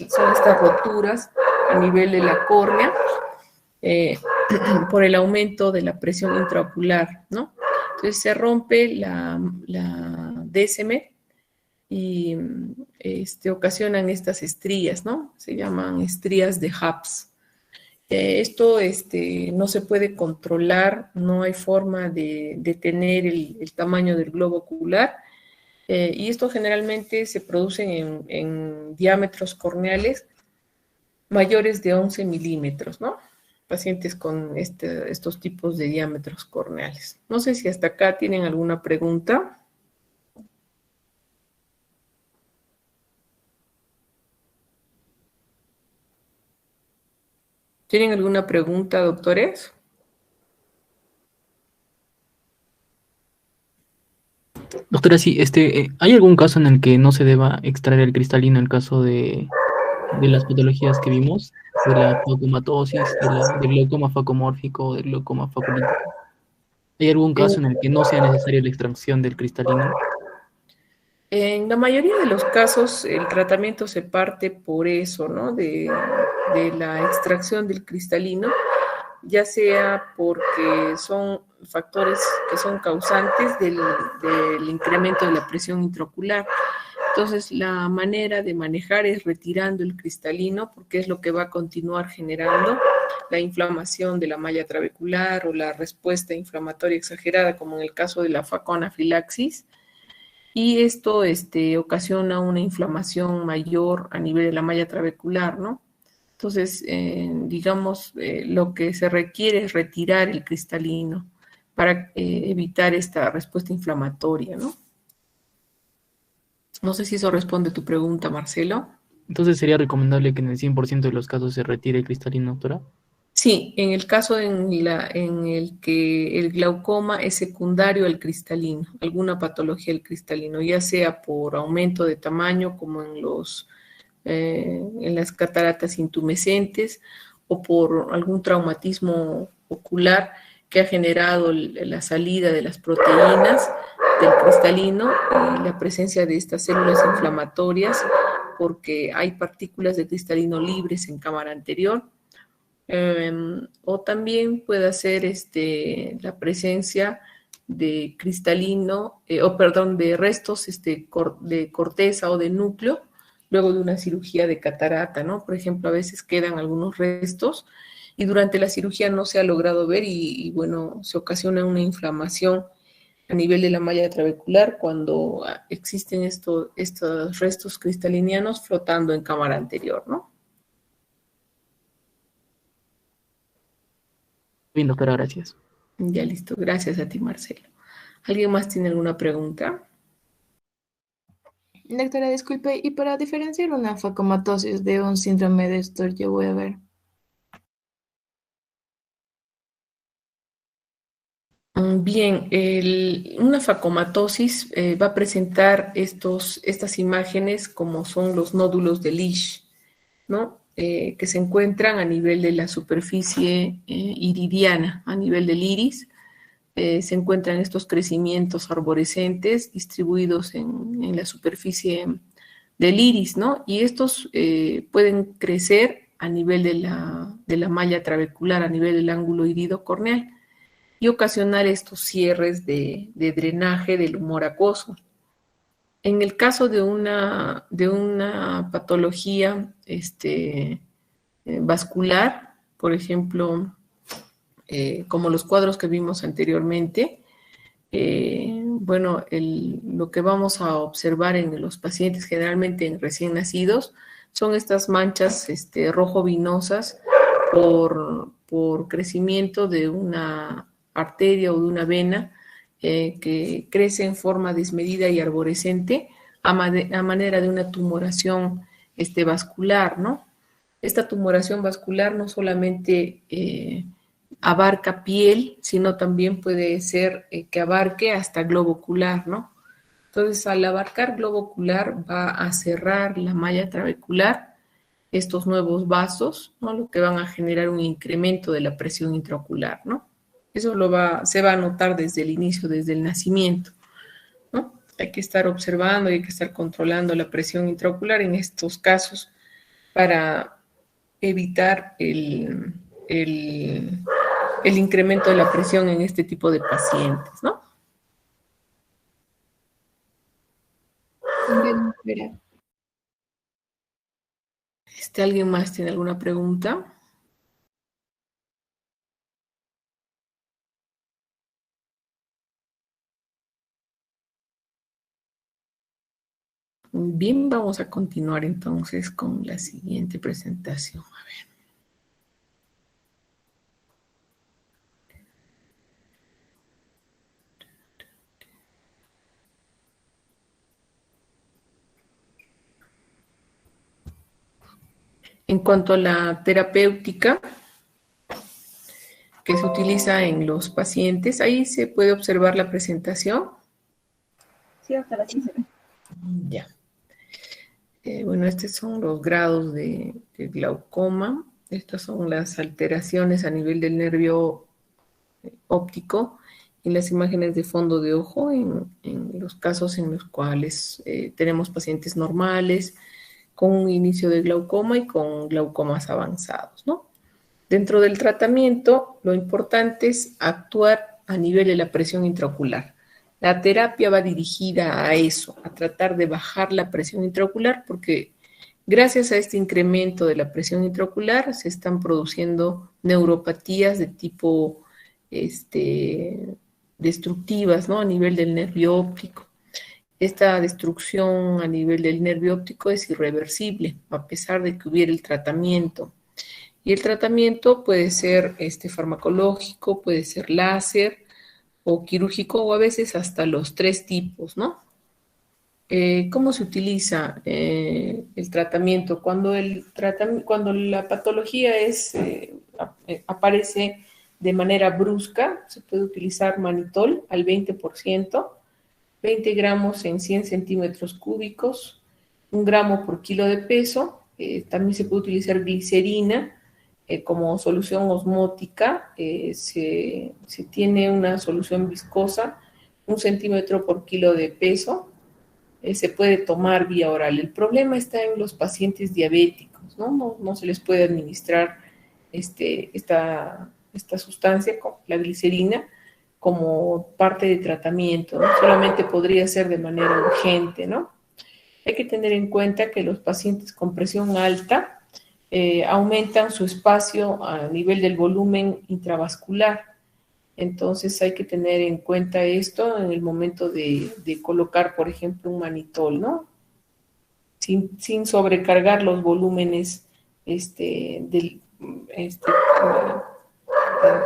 Son estas roturas a nivel de la córnea por el aumento de la presión intraocular, ¿no? Entonces se rompe la DSM y ocasionan estas estrías, ¿no? Se llaman estrías de Haps. Esto no se puede controlar, no hay forma de detener el tamaño del globo ocular, y esto generalmente se produce en diámetros corneales mayores de 11 milímetros, ¿no? Pacientes con estos tipos de diámetros corneales. No sé si hasta acá tienen alguna pregunta. ¿Tienen alguna pregunta, doctores? Doctora, sí, ¿hay algún caso en el que no se deba extraer el cristalino en caso de las patologías que vimos? De la glaucomatosis, del glaucoma facomórfico, del glaucoma facolítico. ¿Hay algún caso en el que no sea necesaria la extracción del cristalino? En la mayoría de los casos el tratamiento se parte por eso, ¿no? De la extracción del cristalino, ya sea porque son factores que son causantes del incremento de la presión intraocular. Entonces, la manera de manejar es retirando el cristalino, porque es lo que va a continuar generando la inflamación de la malla trabecular o la respuesta inflamatoria exagerada, como en el caso de la facoanafilaxis. Y esto ocasiona una inflamación mayor a nivel de la malla trabecular, ¿no? Entonces, digamos, lo que se requiere es retirar el cristalino para evitar esta respuesta inflamatoria, ¿no? No sé si eso responde a tu pregunta, Marcelo. Entonces, ¿sería recomendable que en el 100% de los casos se retire el cristalino, doctora? Sí, en el caso en el que el glaucoma es secundario al cristalino, alguna patología del cristalino, ya sea por aumento de tamaño, como en las cataratas intumescentes, o por algún traumatismo ocular que ha generado la salida de las proteínas del cristalino y la presencia de estas células inflamatorias, porque hay partículas de cristalino libres en cámara anterior. O también puede ser la presencia de cristalino, de restos de corteza o de núcleo luego de una cirugía de catarata, ¿no? Por ejemplo, a veces quedan algunos restos y durante la cirugía no se ha logrado ver y bueno, se ocasiona una inflamación a nivel de la malla trabecular cuando existen estos restos cristalinianos flotando en cámara anterior, ¿no? Bien, doctora, gracias. Ya listo, gracias a ti, Marcelo. ¿Alguien más tiene alguna pregunta? Doctora, disculpe, y para diferenciar una facomatosis de un síndrome de Sturge-Weber. Bien, una facomatosis va a presentar estas imágenes como son los nódulos de Lisch, ¿no? Que se encuentran a nivel de la superficie iridiana, a nivel del iris. Se encuentran estos crecimientos arborescentes distribuidos en la superficie del iris, ¿no? Y estos pueden crecer a nivel de la malla trabecular, a nivel del ángulo irido corneal y ocasionar estos cierres de drenaje del humor acuoso. En el caso de una patología vascular, por ejemplo, como los cuadros que vimos anteriormente, bueno, lo que vamos a observar en los pacientes, generalmente en recién nacidos, son estas manchas rojo vinosas por crecimiento de una arteria o de una vena que crece en forma desmedida y arborescente a manera de una tumoración vascular, ¿no? Esta tumoración vascular no solamente abarca piel, sino también puede ser que abarque hasta globo ocular, ¿no? Entonces, al abarcar globo ocular va a cerrar la malla trabecular, estos nuevos vasos, ¿no? Lo que van a generar un incremento de la presión intraocular, ¿no? Eso se va a notar desde el inicio, desde el nacimiento, ¿no? Hay que estar observando y hay que estar controlando la presión intraocular en estos casos para evitar el incremento de la presión en este tipo de pacientes, ¿no? ¿Alguien más tiene alguna pregunta? Bien, vamos a continuar entonces con la siguiente presentación. A ver. En cuanto a la terapéutica que se utiliza en los pacientes, ahí se puede observar la presentación. Sí, doctora, sí se ve. Ya. Bueno, estos son los grados de glaucoma. Estas son las alteraciones a nivel del nervio óptico y las imágenes de fondo de ojo en los casos en los cuales tenemos pacientes normales con un inicio de glaucoma y con glaucomas avanzados, ¿no? Dentro del tratamiento, lo importante es actuar a nivel de la presión intraocular. La terapia va dirigida a eso, a tratar de bajar la presión intraocular, porque gracias a este incremento de la presión intraocular se están produciendo neuropatías de tipo destructivas, ¿no? A nivel del nervio óptico. Esta destrucción a nivel del nervio óptico es irreversible, a pesar de que hubiera el tratamiento. Y el tratamiento puede ser farmacológico, puede ser láser o quirúrgico, o a veces hasta los 3 tipos, ¿no? ¿Cómo se utiliza el tratamiento? Cuando la patología aparece de manera brusca, se puede utilizar manitol al 20%, 20 gramos en 100 centímetros cúbicos, 1 gramo por kilo de peso. También se puede utilizar glicerina como solución osmótica. Se tiene una solución viscosa, 1 centímetro por kilo de peso. Se puede tomar vía oral. El problema está en los pacientes diabéticos, ¿no? No se les puede administrar esta sustancia, la glicerina, como parte de tratamiento, ¿no? Solamente podría ser de manera urgente, ¿no? Hay que tener en cuenta que los pacientes con presión alta aumentan su espacio a nivel del volumen intravascular. Entonces hay que tener en cuenta esto en el momento de colocar, por ejemplo, un manitol, ¿no? Sin sobrecargar los volúmenes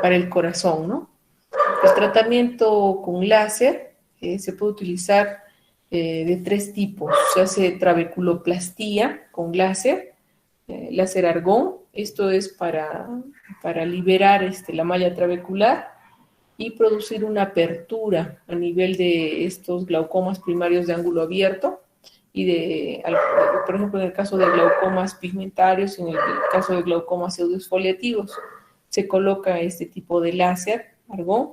para el corazón, ¿no? El tratamiento con láser se puede utilizar de 3 tipos. Se hace trabeculoplastía con láser, láser argón. Esto es para liberar la malla trabecular y producir una apertura a nivel de estos glaucomas primarios de ángulo abierto y por ejemplo, en el caso de glaucomas pigmentarios, en el caso de glaucomas pseudoexfoliativos, se coloca este tipo de láser, argón,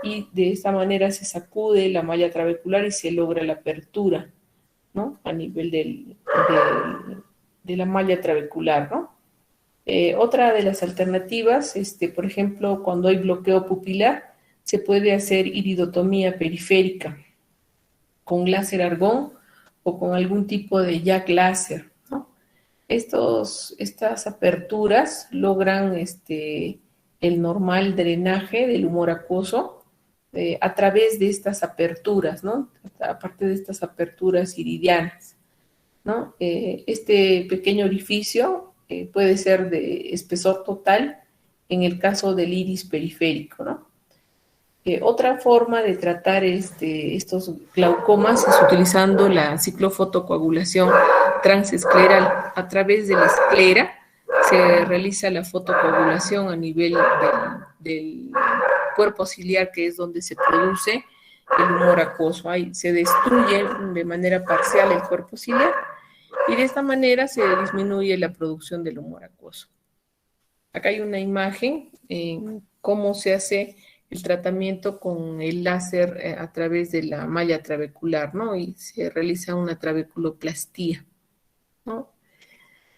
y de esta manera se sacude la malla trabecular y se logra la apertura, ¿no? A nivel de la malla trabecular, ¿no? Otra de las alternativas, por ejemplo, cuando hay bloqueo pupilar, se puede hacer iridotomía periférica con láser argón o con algún tipo de jack láser, ¿no? Estas aperturas logran el normal drenaje del humor acuoso a través de estas aperturas, ¿no? Aparte de estas aperturas iridianas, ¿no? Este pequeño orificio puede ser de espesor total en el caso del iris periférico, ¿no? Otra forma de tratar estos glaucomas es utilizando la ciclofotocoagulación transescleral. A través de la esclera se realiza la fotocoagulación a nivel del cuerpo ciliar, que es donde se produce el humor acuoso. Ahí se destruye de manera parcial el cuerpo ciliar y de esta manera se disminuye la producción del humor acuoso. Acá hay una imagen en cómo se hace el tratamiento con el láser a través de la malla trabecular, ¿no? Y se realiza una trabeculoplastía, ¿no?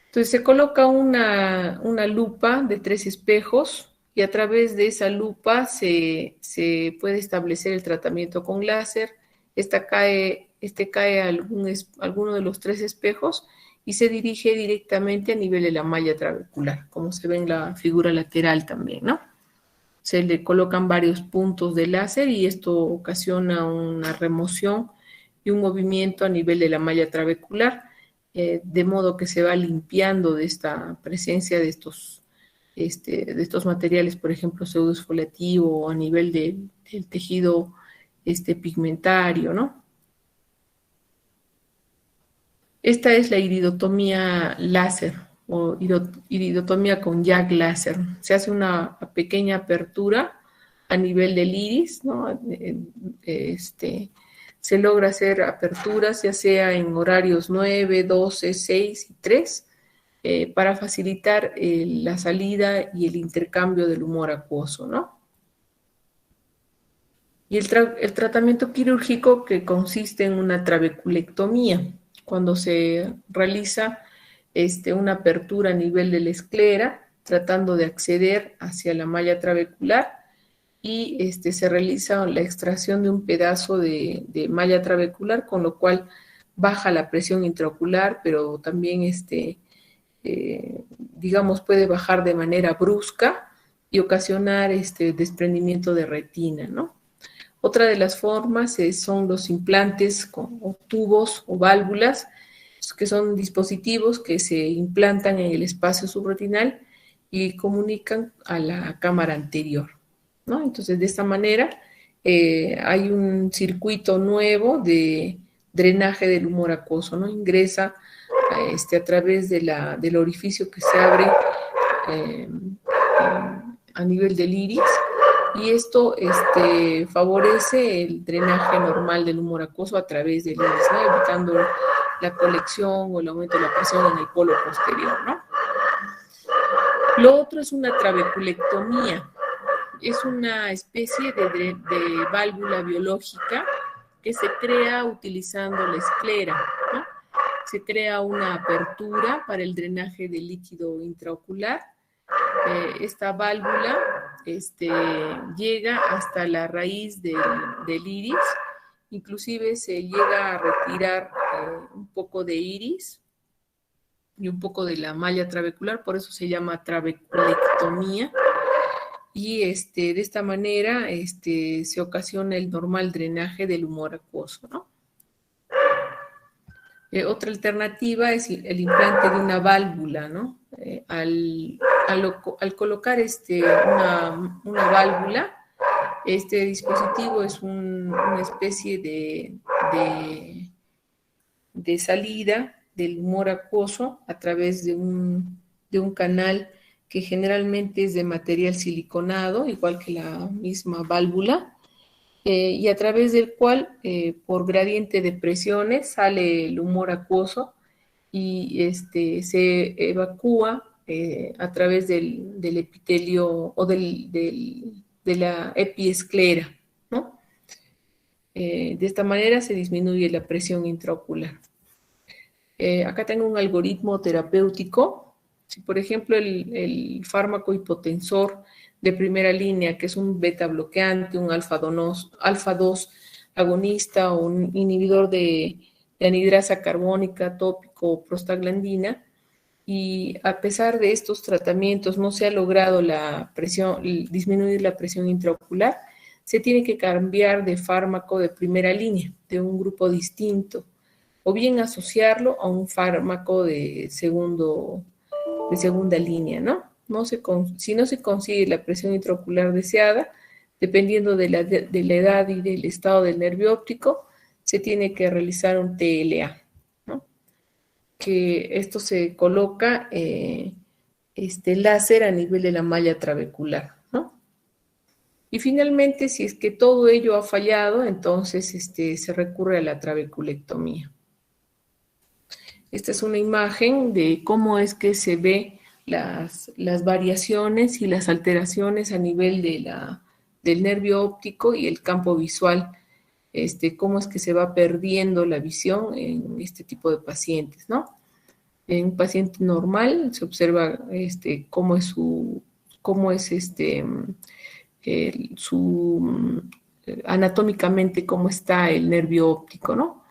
Entonces se coloca una lupa de 3 espejos y a través de esa lupa se puede establecer el tratamiento con láser. Cae a alguno de los 3 espejos y se dirige directamente a nivel de la malla trabecular, como se ve en la figura lateral también, ¿no? Se le colocan varios puntos de láser y esto ocasiona una remoción y un movimiento a nivel de la malla trabecular, de modo que se va limpiando de esta presencia de estos materiales, por ejemplo, pseudoexfoliativo o a nivel del tejido pigmentario, ¿no? Esta es la iridotomía láser o iridotomía con jack láser. Se hace una pequeña apertura a nivel del iris, ¿no? Se logra hacer aperturas ya sea en horarios 9, 12, 6 y 3 para facilitar la salida y el intercambio del humor acuoso, ¿no? Y el tratamiento quirúrgico que consiste en una trabeculectomía, cuando se realiza una apertura a nivel de la esclera, tratando de acceder hacia la malla trabecular y se realiza la extracción de un pedazo de malla trabecular, con lo cual baja la presión intraocular, pero también digamos, puede bajar de manera brusca y ocasionar desprendimiento de retina, ¿no? Otra de las formas son los implantes o tubos o válvulas, que son dispositivos que se implantan en el espacio subretinal y comunican a la cámara anterior, ¿no? Entonces, de esta manera hay un circuito nuevo de drenaje del humor acuoso, ¿no? Ingresa a través del orificio que se abre a nivel del iris, y esto favorece el drenaje normal del humor acuoso a través del iris, ¿no? Evitando la colección o el aumento de la presión en el polo posterior, ¿no? Lo otro es una trabeculectomía. Es una especie de válvula biológica que se crea utilizando la esclera, ¿no? Se crea una apertura para el drenaje del líquido intraocular. Esta válvula llega hasta la raíz del iris, inclusive se llega a retirar un poco de iris y un poco de la malla trabecular, por eso se llama trabeculectomía. Y de esta manera se ocasiona el normal drenaje del humor acuoso, ¿no? Otra alternativa es el implante de una válvula, ¿no? Al colocar una válvula, este dispositivo es una especie de salida del humor acuoso a través de un canal que generalmente es de material siliconado, igual que la misma válvula, y a través del cual, por gradiente de presiones, sale el humor acuoso y se evacúa a través del epitelio o de la epiesclera, ¿no? De esta manera se disminuye la presión intraocular. Acá tengo un algoritmo terapéutico. Si, por ejemplo, el fármaco hipotensor de primera línea, que es un beta bloqueante, un alfa-2 agonista o un inhibidor de anhidrasa carbónica, tópico o prostaglandina, y a pesar de estos tratamientos no se ha logrado disminuir la presión intraocular, se tiene que cambiar de fármaco de primera línea, de un grupo distinto, o bien asociarlo a un fármaco de segunda línea, ¿no? Si no se consigue la presión intraocular deseada, dependiendo de la edad y del estado del nervio óptico, se tiene que realizar un TLA, ¿no? Que esto se coloca láser a nivel de la malla trabecular, ¿no? Y finalmente, si es que todo ello ha fallado, entonces se recurre a la trabeculectomía. Esta es una imagen de cómo es que se ve las variaciones y las alteraciones a nivel del nervio óptico y el campo visual, cómo es que se va perdiendo la visión en este tipo de pacientes, ¿no? En un paciente normal se observa anatómicamente cómo está el nervio óptico, ¿no?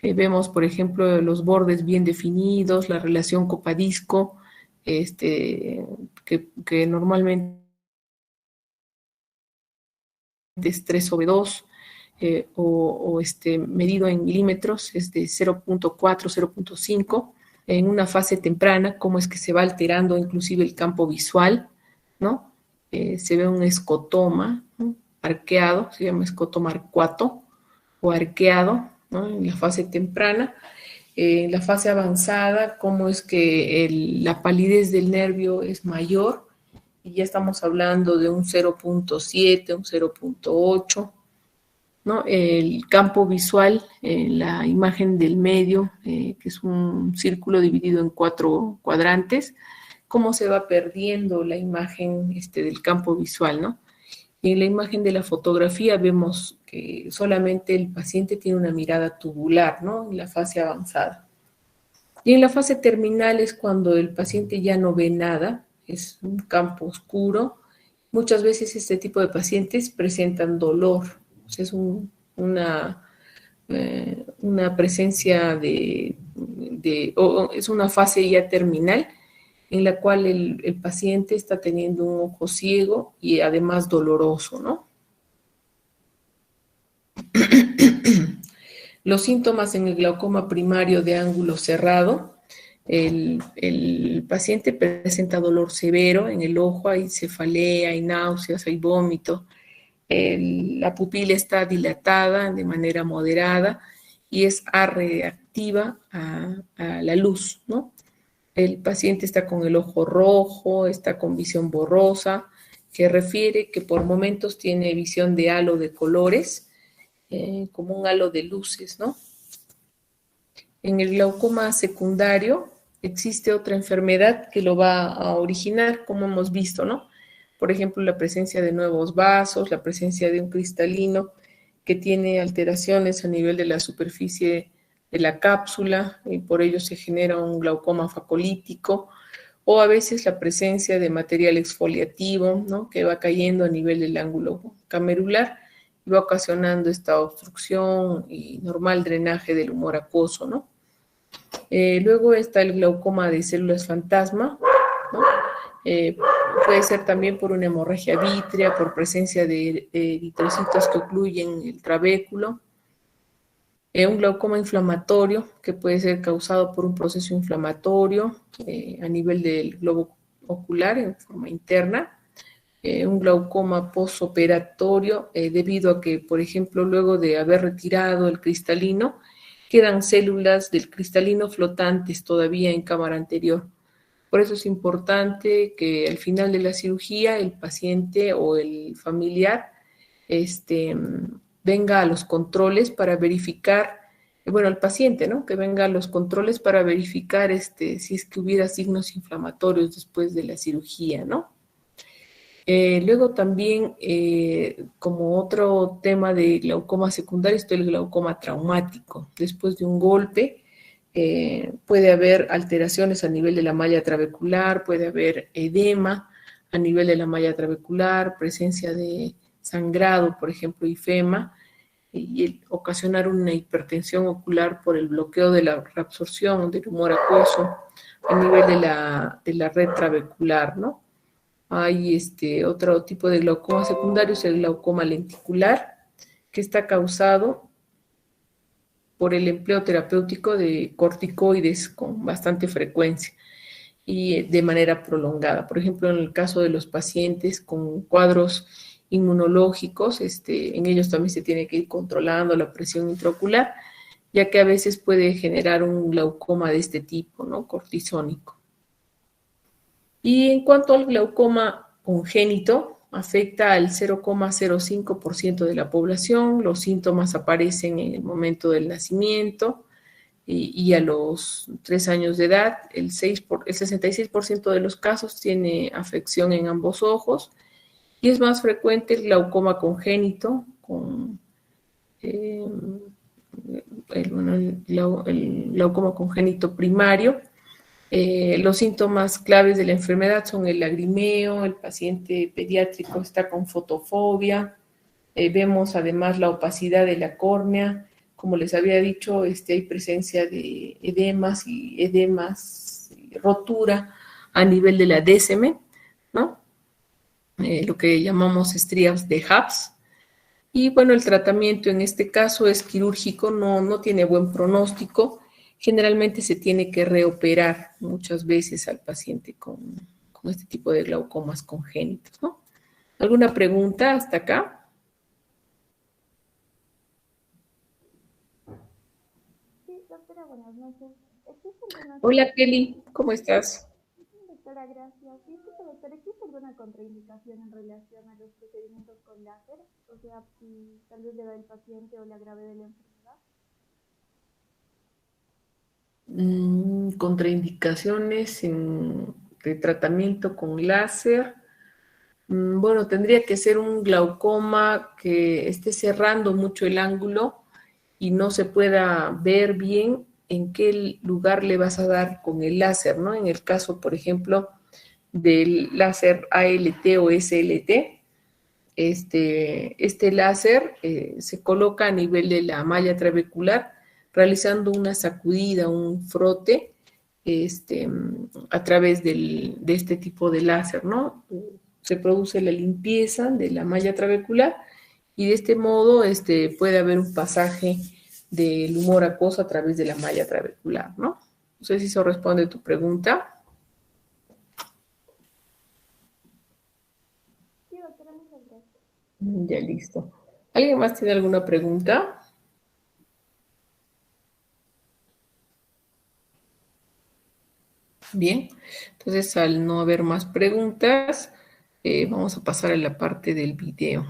Vemos, por ejemplo, los bordes bien definidos, la relación copa-disco, que normalmente es 3/2, medido en milímetros, es de 0.4, 0.5. En una fase temprana, cómo es que se va alterando inclusive el campo visual, ¿no? Se ve un escotoma, ¿no? Arqueado, se llama escotoma arcuato o arqueado, ¿no? En la fase temprana. En la fase avanzada, cómo es que la palidez del nervio es mayor, y ya estamos hablando de un 0.7, un 0.8, ¿no? El campo visual, la imagen del medio, que es un círculo dividido en 4 cuadrantes, cómo se va perdiendo la imagen del campo visual, ¿no? Y en la imagen de la fotografía vemos que solamente el paciente tiene una mirada tubular, ¿no? En la fase avanzada. Y en la fase terminal es cuando el paciente ya no ve nada, es un campo oscuro. Muchas veces este tipo de pacientes presentan dolor. O sea, es una presencia es una fase ya terminal en la cual el paciente está teniendo un ojo ciego y además doloroso, ¿no? Los síntomas en el glaucoma primario de ángulo cerrado: el paciente presenta dolor severo en el ojo, hay cefalea, hay náuseas, hay vómito, la pupila está dilatada de manera moderada y es reactiva a la luz, ¿no? El paciente está con el ojo rojo, está con visión borrosa, que refiere que por momentos tiene visión de halo de colores, como un halo de luces, ¿no? En el glaucoma secundario existe otra enfermedad que lo va a originar, como hemos visto, ¿no? Por ejemplo, la presencia de nuevos vasos, la presencia de un cristalino que tiene alteraciones a nivel de la superficie de la cápsula y por ello se genera un glaucoma facolítico, o a veces la presencia de material exfoliativo, ¿no? Que va cayendo a nivel del ángulo camerular y va ocasionando esta obstrucción y normal drenaje del humor acuoso, ¿no? Luego está el glaucoma de células fantasma, ¿no? Puede ser también por una hemorragia vítrea, por presencia de eritrocitos que ocluyen el trabéculo. Un glaucoma inflamatorio que puede ser causado por un proceso inflamatorio a nivel del globo ocular en forma interna. Un glaucoma postoperatorio debido a que, por ejemplo, luego de haber retirado el cristalino, quedan células del cristalino flotantes todavía en cámara anterior. Por eso es importante que al final de la cirugía el paciente o el familiar venga a los controles para verificar, bueno, el paciente, ¿no? Que venga a los controles para verificar si es que hubiera signos inflamatorios después de la cirugía, ¿no? Luego también, como otro tema de glaucoma secundario, está el glaucoma traumático. Después de un golpe, puede haber alteraciones a nivel de la malla trabecular, puede haber edema a nivel de la malla trabecular, presencia de sangrado, por ejemplo, ifema, y ocasionar una hipertensión ocular por el bloqueo de la reabsorción del humor acuoso a nivel de la red trabecular, ¿no? Hay otro tipo de glaucoma secundario, es el glaucoma lenticular, que está causado por el empleo terapéutico de corticoides con bastante frecuencia y de manera prolongada. Por ejemplo, en el caso de los pacientes con cuadros inmunológicos, en ellos también se tiene que ir controlando la presión intraocular, ya que a veces puede generar un glaucoma de este tipo, ¿no? Cortisónico. Y en cuanto al glaucoma congénito, afecta al 0,05% de la población. Los síntomas aparecen en el momento del nacimiento y a los 3 años de edad. El 66% de los casos tiene afección en ambos ojos y es más frecuente el glaucoma congénito con el glaucoma congénito primario. Los síntomas claves de la enfermedad son el lagrimeo, el paciente pediátrico está con fotofobia, vemos además la opacidad de la córnea, como les había dicho, hay presencia de edemas, rotura a nivel de la DSM, ¿no? Lo que llamamos estrías de Habs. Y bueno, el tratamiento en este caso es quirúrgico, no tiene buen pronóstico. Generalmente se tiene que reoperar muchas veces al paciente con este tipo de glaucomas congénitos, ¿no? ¿Alguna pregunta hasta acá? Sí, doctora, buenas noches. ¿Existe alguna Hola Kelly, ¿cómo estás? doctora, gracias. Disculpe, doctora, ¿existe alguna contraindicación en relación a los procedimientos con láser? O sea, si tal vez le da el paciente o le agrave de la enfermedad. Contraindicaciones de tratamiento con láser. Bueno, tendría que ser un glaucoma que esté cerrando mucho el ángulo y no se pueda ver bien en qué lugar le vas a dar con el láser, ¿no? En el caso, por ejemplo, del láser ALT o SLT, este láser se coloca a nivel de la malla trabecular, realizando una sacudida, un frote, a través de este tipo de láser, ¿no? Se produce la limpieza de la malla trabecular y de este modo puede haber un pasaje del humor acuoso a través de la malla trabecular, ¿no? No sé si eso responde a tu pregunta. Sí, doctora, muchas gracias. Ya listo. ¿Alguien más tiene alguna pregunta? Bien, entonces al no haber más preguntas, vamos a pasar a la parte del video.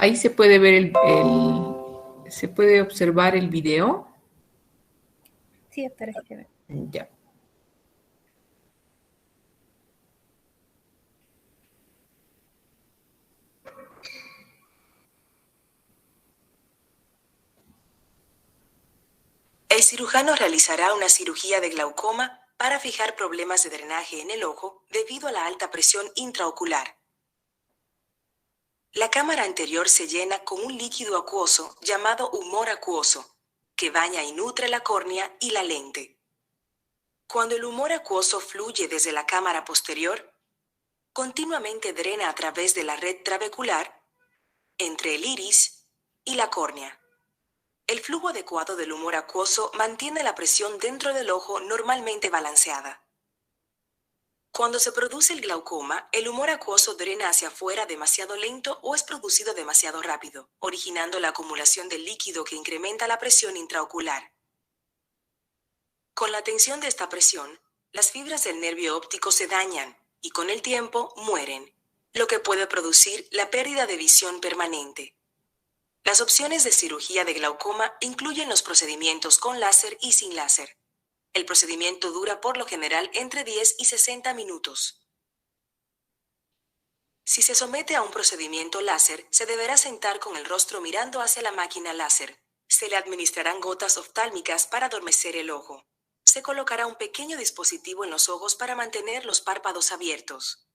ahí se puede ver se puede observar el video. Sí, doctora, sí se ve. Ya. El cirujano realizará una cirugía de glaucoma para fijar problemas de drenaje en el ojo debido a la alta presión intraocular. La cámara anterior se llena con un líquido acuoso llamado humor acuoso, que baña y nutre la córnea y la lente. Cuando el humor acuoso fluye desde la cámara posterior, continuamente drena a través de la red trabecular, entre el iris y la córnea. El flujo adecuado del humor acuoso mantiene la presión dentro del ojo normalmente balanceada. Cuando se produce el glaucoma, el humor acuoso drena hacia afuera demasiado lento o es producido demasiado rápido, originando la acumulación de líquido que incrementa la presión intraocular. Con la tensión de esta presión, las fibras del nervio óptico se dañan y con el tiempo mueren, lo que puede producir la pérdida de visión permanente. Las opciones de cirugía de glaucoma incluyen los procedimientos con láser y sin láser. El procedimiento dura por lo general entre 10 y 60 minutos. Si se somete a un procedimiento láser, se deberá sentar con el rostro mirando hacia la máquina láser. Se le administrarán gotas oftálmicas para adormecer el ojo. Se colocará un pequeño dispositivo en los ojos para mantener los párpados abiertos.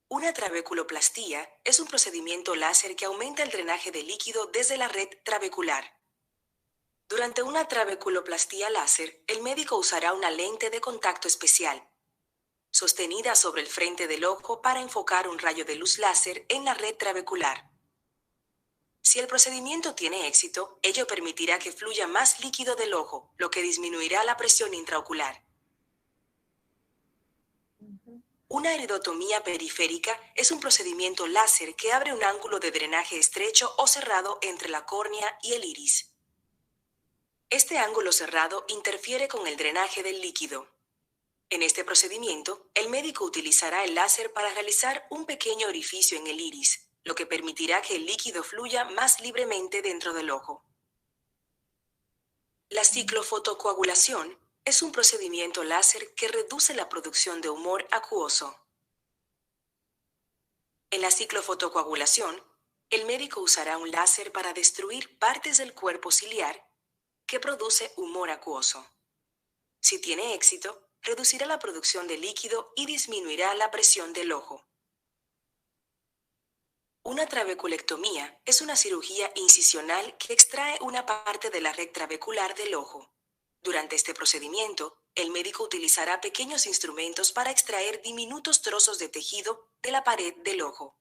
Una trabeculoplastía es un procedimiento láser que aumenta el drenaje de líquido desde la red trabecular. Durante una trabeculoplastía láser, el médico usará una lente de contacto especial, sostenida sobre el frente del ojo para enfocar un rayo de luz láser en la red trabecular. Si el procedimiento tiene éxito, ello permitirá que fluya más líquido del ojo, lo que disminuirá la presión intraocular. Una iridotomía periférica es un procedimiento láser que abre un ángulo de drenaje estrecho o cerrado entre la córnea y el iris. Este ángulo cerrado interfiere con el drenaje del líquido. En este procedimiento, el médico utilizará el láser para realizar un pequeño orificio en el iris, lo que permitirá que el líquido fluya más libremente dentro del ojo. La ciclofotocoagulación es un procedimiento láser que reduce la producción de humor acuoso. En la ciclofotocoagulación, el médico usará un láser para destruir partes del cuerpo ciliar que produce humor acuoso. Si tiene éxito, reducirá la producción de líquido y disminuirá la presión del ojo. Una trabeculectomía es una cirugía incisional que extrae una parte de la red trabecular del ojo. Durante este procedimiento, el médico utilizará pequeños instrumentos para extraer diminutos trozos de tejido de la pared del ojo,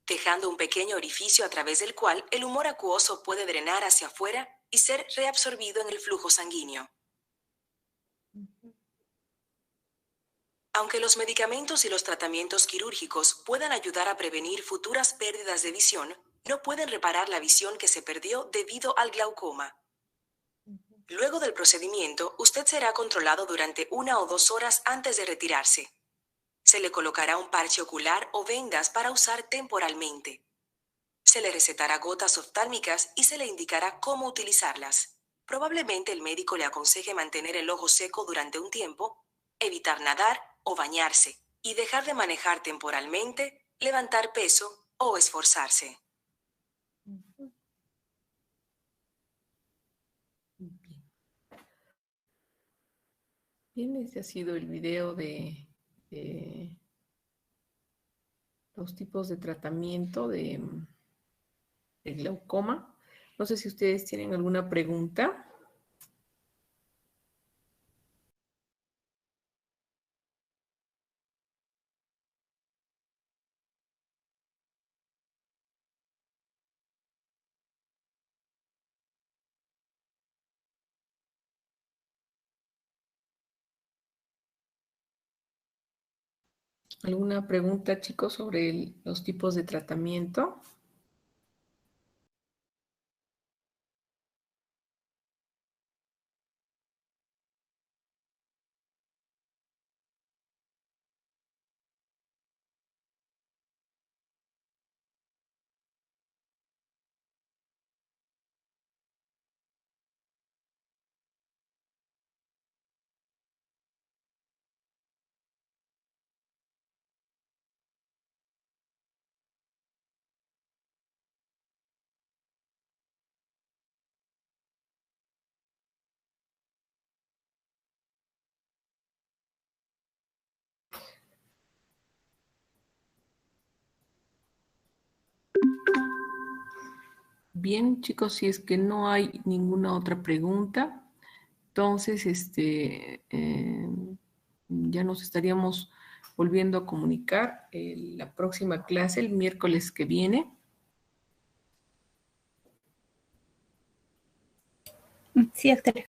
dejando un pequeño orificio a través del cual el humor acuoso puede drenar hacia afuera y ser reabsorbido en el flujo sanguíneo. Aunque los medicamentos y los tratamientos quirúrgicos puedan ayudar a prevenir futuras pérdidas de visión, no pueden reparar la visión que se perdió debido al glaucoma. Luego del procedimiento, usted será controlado durante 1 o 2 horas antes de retirarse. Se le colocará un parche ocular o vendas para usar temporalmente. Se le recetará gotas oftálmicas y se le indicará cómo utilizarlas. Probablemente el médico le aconseje mantener el ojo seco durante un tiempo, evitar nadar o bañarse y dejar de manejar temporalmente, levantar peso o esforzarse. Bien, este ha sido el video de los tipos de tratamiento de glaucoma. No sé si ustedes tienen alguna pregunta. ¿Alguna pregunta, chicos, sobre los tipos de tratamiento? Bien, chicos, si es que no hay ninguna otra pregunta, entonces ya nos estaríamos volviendo a comunicar la próxima clase, el miércoles que viene. Sí, doctora.